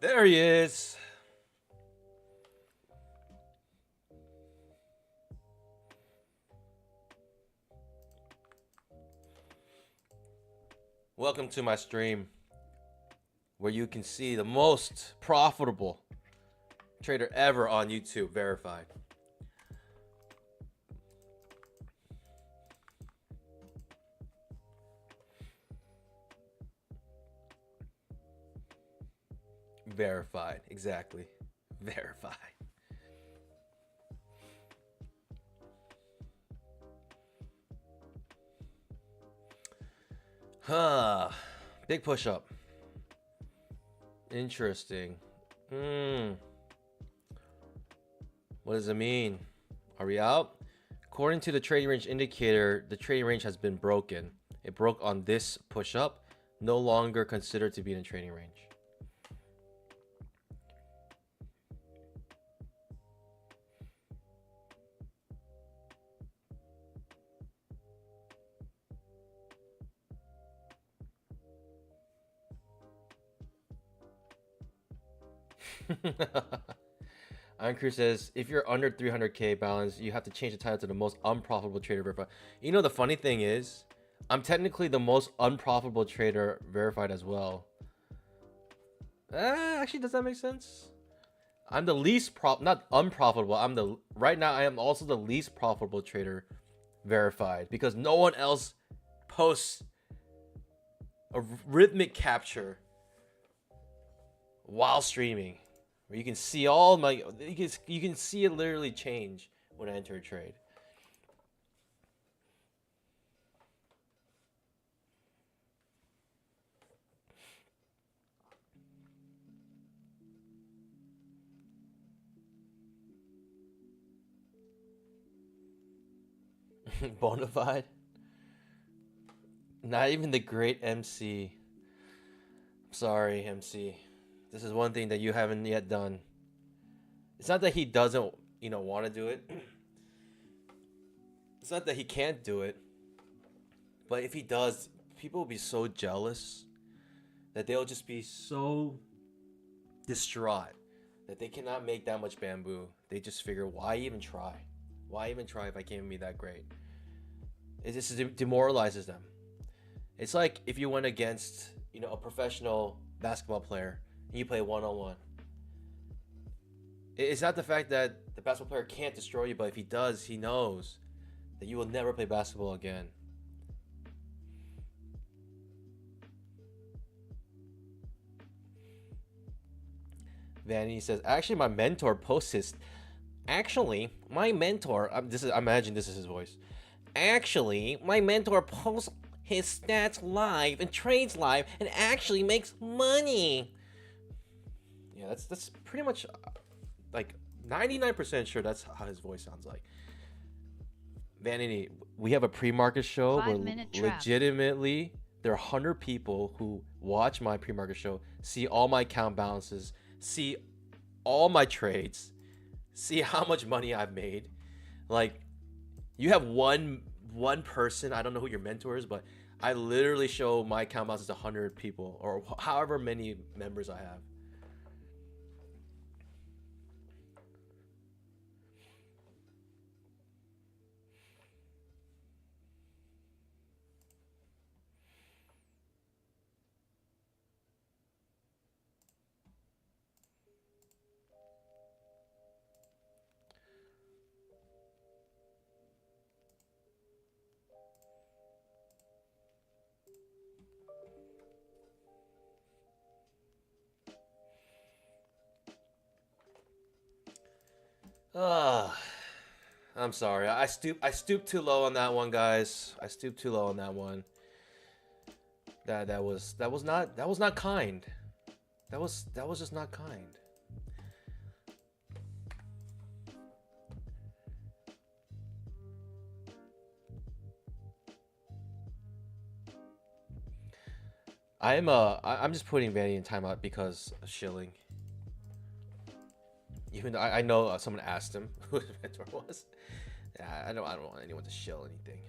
There he is. Welcome to my stream where you can see the most profitable trader ever on YouTube, verified. Verified, exactly. Verified. Huh. Big push up. Interesting. What does it mean? Are we out? According to the trading range indicator, the trading range has been broken. It broke on this push up, no longer considered to be in a trading range. Iron Crew says, if you're under 300k balance, you have to change the title to the most unprofitable trader verified. You know, the funny thing is, I'm technically the most unprofitable trader verified as well. Actually, does that make sense? I'm the least not unprofitable. Right now I am also the least profitable trader verified because no one else posts a rhythmic capture while streaming. Where you can see all my, you can see it literally change when I enter a trade. Bonafide? Not even the great MC. I'm sorry, MC. This is one thing that you haven't yet done. It's not that he doesn't, want to do it. It's not that he can't do it. But if he does, people will be so jealous that they'll just be so distraught that they cannot make that much bamboo. They just figure, why even try? Why even try if I can't even be that great? It just demoralizes them. It's like if you went against, a professional basketball player and you play one-on-one. It's not the fact that the basketball player can't destroy you, but if he does, he knows that you will never play basketball again. Vanity says, actually, my mentor posts his. Actually, my mentor. I imagine this is his voice. Actually, my mentor posts his stats live and trades live and actually makes money. Yeah, that's pretty much like 99% sure that's how his voice sounds like. Vanity, we have a pre-market show where legitimately there are 100 people who watch my pre-market show, see all my account balances, see all my trades, see how much money I've made. Like, you have one person, I don't know who your mentor is, but I literally show my account balances to 100 people or however many members I have. I'm sorry. I stooped too low on that one, guys. I stooped too low on that one. That was not kind. That was just not kind. I'm just putting Vanny in timeout because of shilling. Even though I know someone asked him who his mentor was. Yeah, I don't want anyone to shill anything.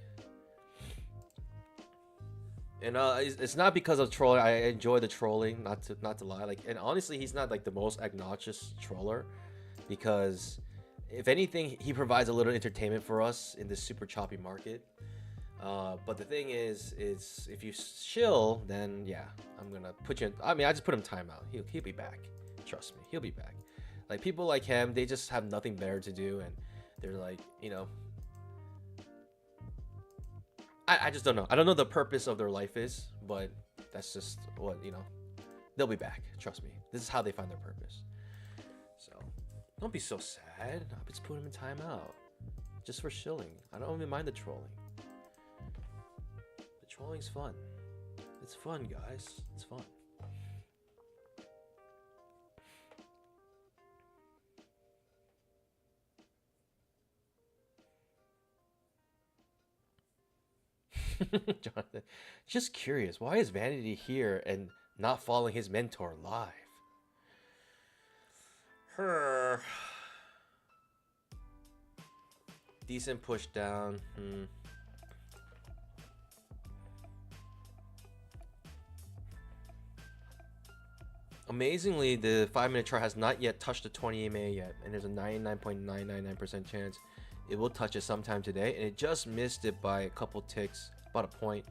And it's not because of trolling. I enjoy the trolling, not to lie. Like, and honestly, he's not like the most obnoxious troller, because if anything, he provides a little entertainment for us in this super choppy market. But the thing is if you chill, then yeah, I'm gonna put you in. I mean, I just put him timeout. He'll be back. Trust me, he'll be back. Like, people like him, they just have nothing better to do, and they're like, you know, I just don't know. I don't know the purpose of their life is, but that's just what, you know. They'll be back. Trust me. This is how they find their purpose. So don't be so sad. I'll just put him in timeout, just for chilling. I don't even mind the trolling. The trolling's fun. It's fun, guys. It's fun. Jonathan, just curious, why is Vanity here and not following his mentor live? Her decent push down. Amazingly, the 5-minute chart has not yet touched the 20 EMA yet, and there's a 99.999% chance it will touch it sometime today, and it just missed it by a couple ticks, about a point.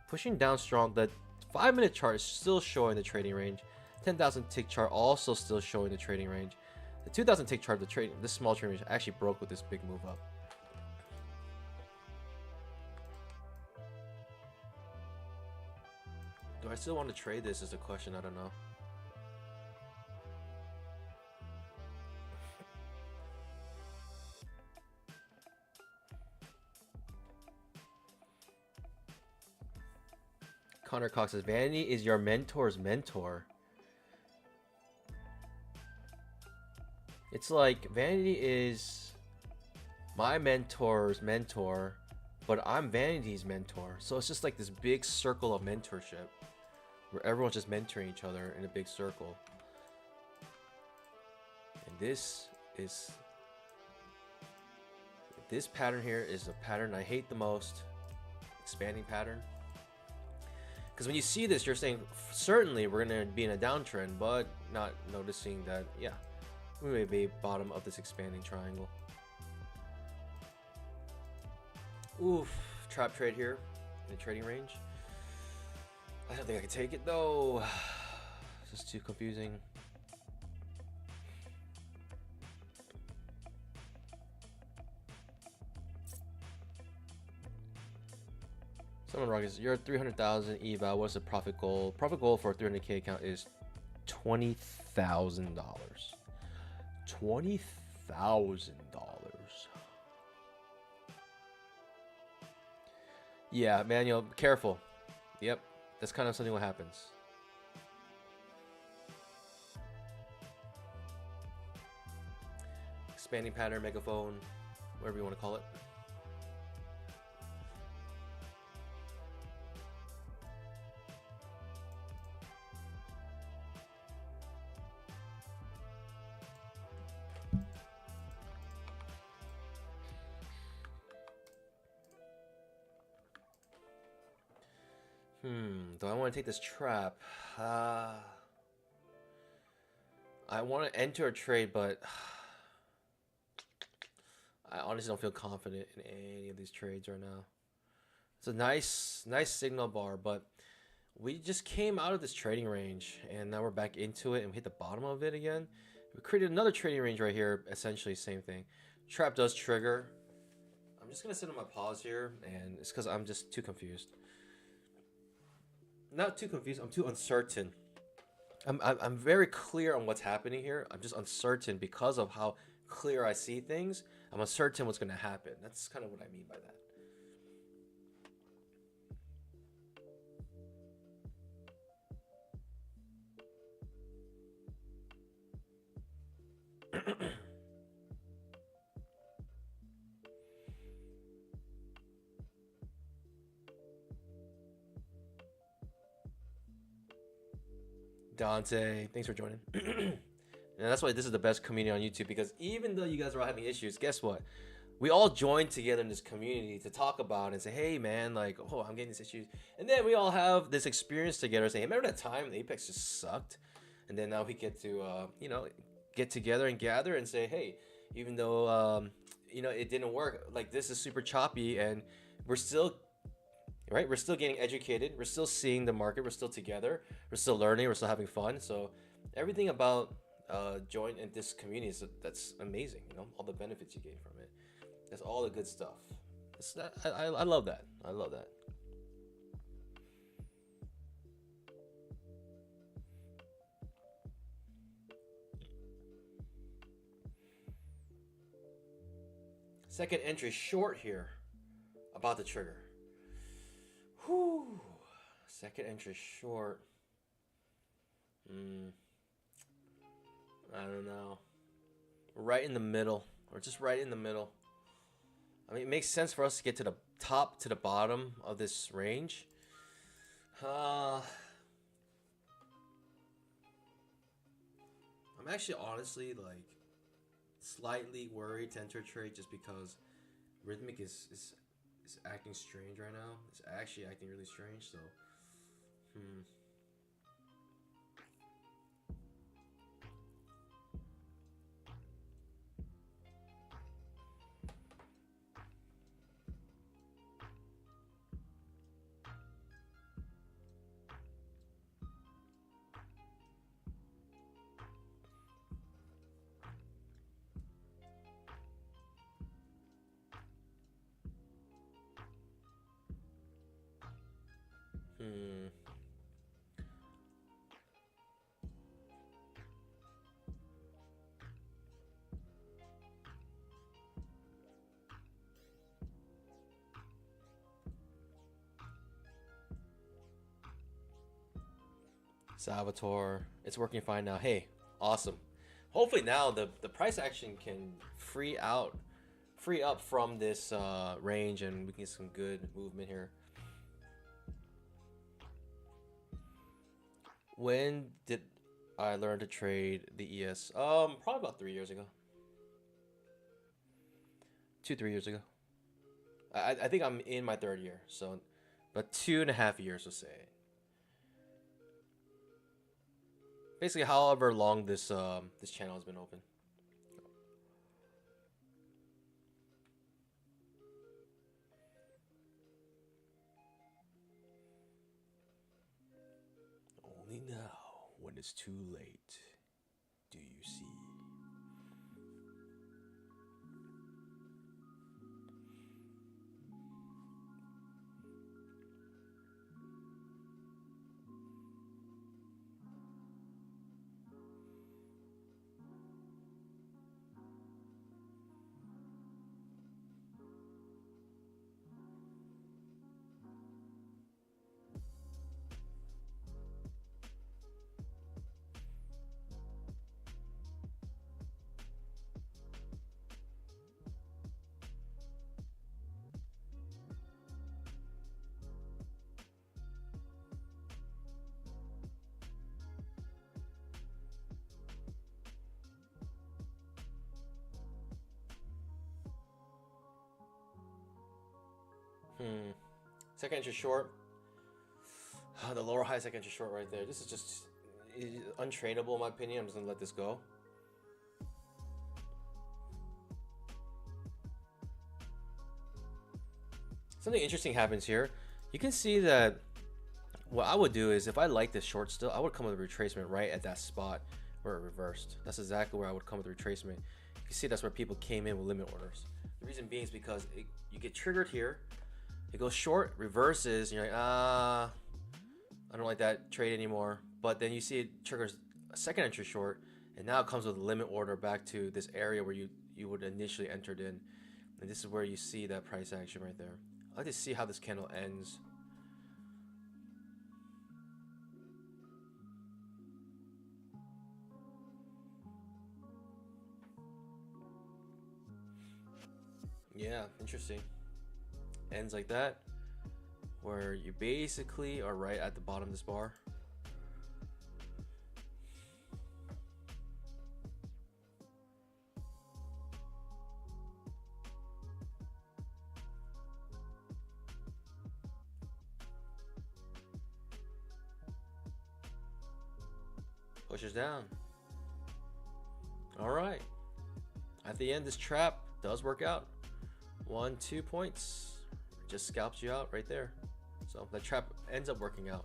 Pushing down strong. The 5-minute chart is still showing the trading range. 10,000 tick chart also still showing the trading range. The 2,000 tick chart, this small trading range actually broke with this big move up. Do I still want to trade this is the question. I don't know. Connor Cox says, Vanity is your mentor's mentor. It's like Vanity is my mentor's mentor, but I'm Vanity's mentor. So it's just like this big circle of mentorship where everyone's just mentoring each other in a big circle. And this pattern here is the pattern I hate the most. Expanding pattern. Because when you see this, you're saying, certainly we're going to be in a downtrend, but not noticing that, yeah, we may be bottom of this expanding triangle. Oof, trap trade here in the trading range. I don't think I can take it though. It's just too confusing. Someone Rockets, you're 300,000 eval. What's the profit goal? Profit goal for a 300K account is $20,000. $20,000. Yeah, Manuel, careful. Yep, that's kind of something what happens. Expanding pattern, megaphone, whatever you want to call it. Do I want to take this trap? I want to enter a trade, but I honestly don't feel confident in any of these trades right now. It's a nice signal bar, but we just came out of this trading range, and now we're back into it, and we hit the bottom of it again. We created another trading range right here, essentially same thing. Trap does trigger. I'm just gonna sit on my pause here, and it's because I'm just too confused. Not too confused, I'm too uncertain. I'm very clear on what's happening here. I'm just uncertain because of how clear I see things. I'm uncertain what's going to happen. That's kind of what I mean by that. Dante, thanks for joining. And that's why this is the best community on YouTube, because even though you guys are all having issues, guess what? we all join together in this community to talk about it and say, hey man, like, oh, I'm getting these issues. And then we all have this experience together saying, hey, remember that time Apex just sucked? And then now we get to, you know, get together and gather and say, hey, even though, you know, it didn't work, like this is super choppy and we're still, right? We're still getting educated. We're still seeing the market. We're still together. We're still learning. We're still having fun. So everything about join in this community is that's amazing. You know, all the benefits you gain from it. That's all the good stuff. I love that. I love that. Second entry short here about the trigger. Whew. Second entry short. I don't know. Right in the middle, or just right in the middle. I mean, it makes sense for us to get to the top to the bottom of this range. I'm actually honestly like slightly worried to enter trade just because Rhythmic is acting strange right now. It's actually acting really strange. So, hmm. Salvatore, it's working fine now. Hey, awesome. Hopefully now the price action can free up from this range and we can get some good movement here. When did I learn to trade the ES? Probably about 3 years ago. 2, 3 years ago. I think I'm in my third year, so but 2.5 years we'll say. Basically, however long this this channel has been open. Only now, when it's too late, do you see. Second entry short. The lower high second entry short right there. This is just untrainable in my opinion. I'm just gonna let this go. Something interesting happens here. You can see that what I would do is if I like this short still, I would come with a retracement right at that spot where it reversed. That's exactly where I would come with a retracement. You can see that's where people came in with limit orders. The reason being is because you get triggered here. It goes short, reverses, and you're like, I don't like that trade anymore. But then you see it triggers a second entry short, and now it comes with a limit order back to this area where you would initially entered in. And this is where you see that price action right there. I like to see how this candle ends. Yeah, interesting. Ends like that, where you basically are right at the bottom of this bar. Pushes down. All right. At the end, this trap does work out. 1, 2 points. Just scalps you out right there. So that trap ends up working out.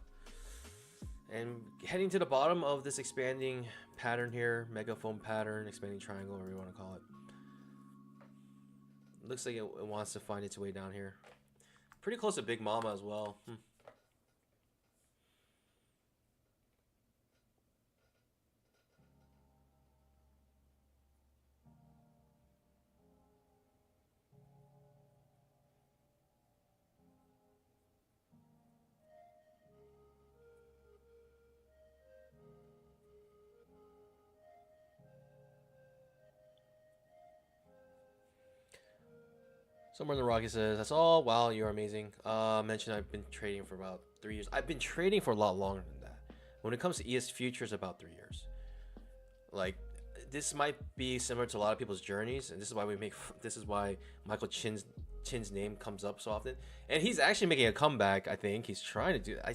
And heading to the bottom of this expanding pattern here, megaphone pattern, expanding triangle, whatever you want to call it. Looks like it wants to find its way down here. Pretty close to Big Mama as well. Somewhere in the Rocky says, that's all. Wow, you're amazing. Mentioned I've been trading for about 3 years. I've been trading for a lot longer than that. When it comes to ES futures, about 3 years. Like, this might be similar to a lot of people's journeys, and this is why Michael Chin's name comes up so often. And he's actually making a comeback. I think he's trying to do. I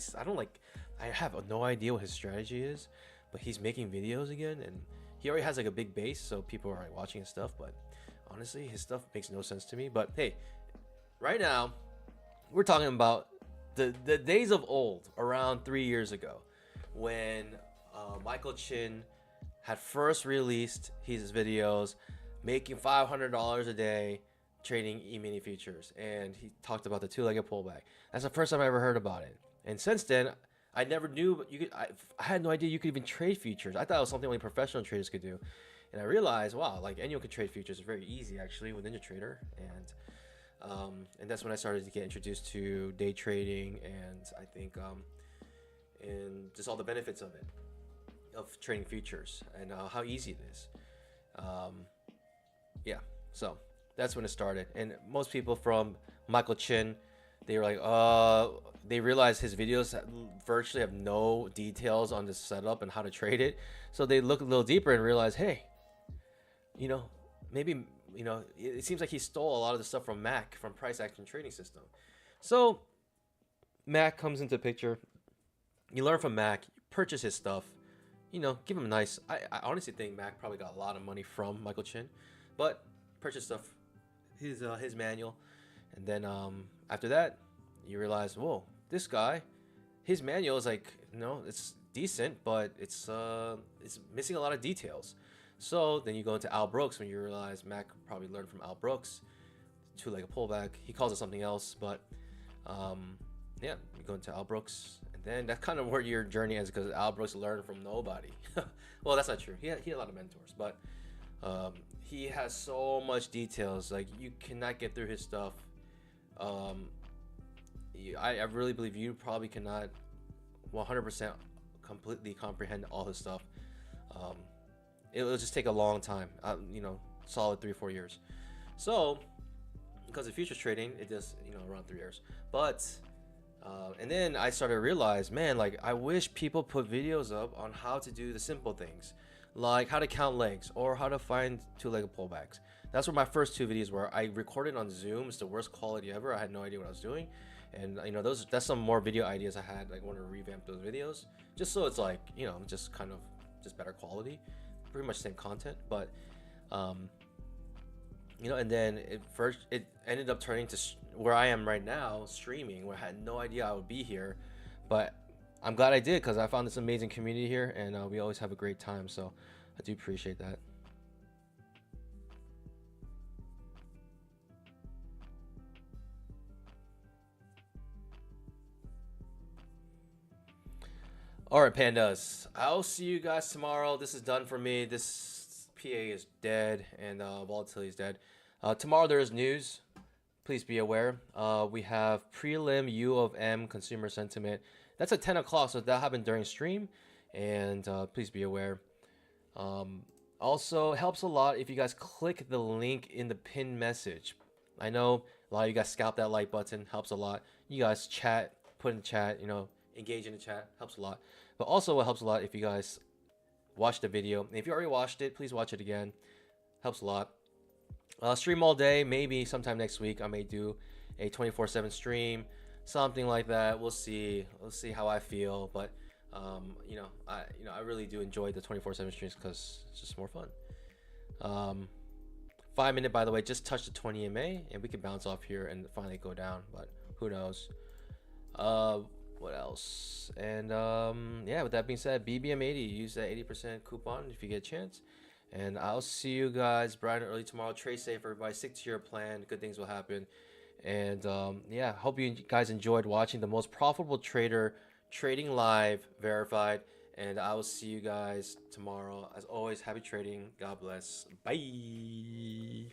have no idea what his strategy is, but he's making videos again, and he already has like a big base, so people are like watching his stuff. But honestly, his stuff makes no sense to me. But hey, right now, we're talking about the days of old, around 3 years ago, when Michael Chin had first released his videos, making $500 a day trading emini futures, and he talked about the two-legged pullback. That's the first time I ever heard about it. And since then, I never knew you could. I had no idea you could even trade futures. I thought it was something only professional traders could do. And I realized, wow, like anyone can trade futures. It's very easy actually with NinjaTrader, and that's when I started to get introduced to day trading, and I think and just all the benefits of it, of trading futures, and how easy it is. Yeah, so that's when it started. And most people from Michael Chin, they were like, they realized his videos virtually have no details on the setup and how to trade it. So they look a little deeper and realize, hey, maybe, it seems like he stole a lot of the stuff from Mac, from Price Action Trading System. So Mac comes into the picture. You learn from Mac, you purchase his stuff, give him a nice. I honestly think Mac probably got a lot of money from Michael Chin, but purchase stuff, his manual, and then after that, you realize, whoa, this guy, his manual is like, it's decent, but it's missing a lot of details. So then you go into Al Brooks when you realize Mac probably learned from Al Brooks, two-legged pullback. He calls it something else, but yeah, you go into Al Brooks, and then that's kind of where your journey is, because Al Brooks learned from nobody. Well, that's not true. He had a lot of mentors, but he has so much details. Like, you cannot get through his stuff. I really believe you probably cannot 100% completely comprehend all his stuff. It'll just take a long time, solid 3-4 years. So because of futures trading, it does, around 3 years. But and then I started to realize, man, like, I wish people put videos up on how to do the simple things, like how to count legs or how to find two-legged pullbacks. That's what my first 2 videos were. I recorded on Zoom. It's the worst quality ever. I had no idea what I was doing. And that's some more video ideas I had. Like, I want to revamp those videos just so it's like, just kind of just better quality, pretty much same content. But and then it ended up turning to where I am right now, streaming, where I had no idea I would be here, but I'm glad I did, because I found this amazing community here, and we always have a great time. So I do appreciate that. All right, pandas, I'll see you guys tomorrow. This is done for me. This PA is dead, and volatility is dead. Tomorrow there is news. Please be aware. We have prelim U of M consumer sentiment. That's at 10 o'clock, so that happened during stream, and please be aware. Also, helps a lot if you guys click the link in the pinned message. I know a lot of you guys scalp that like button. Helps a lot. You guys chat, put in the chat, engage in the chat. Helps a lot. But also what helps a lot if you guys watch the video. And if you already watched it, please watch it again. Helps a lot. Stream all day. Maybe sometime next week I may do a 24/7 stream, something like that. We'll see how I feel. But I really do enjoy the 24/7 streams because it's just more fun. 5 minute, by the way, just touched the 20 MA, and we can bounce off here and finally go down, but who knows? What else? And yeah, with that being said, BBM80, use that 80% coupon if you get a chance. And I'll see you guys bright and early tomorrow. Trade safe, everybody. Stick to your plan. Good things will happen. And yeah, hope you guys enjoyed watching the most profitable trader trading live, verified. And I will see you guys tomorrow. As always, happy trading. God bless. Bye.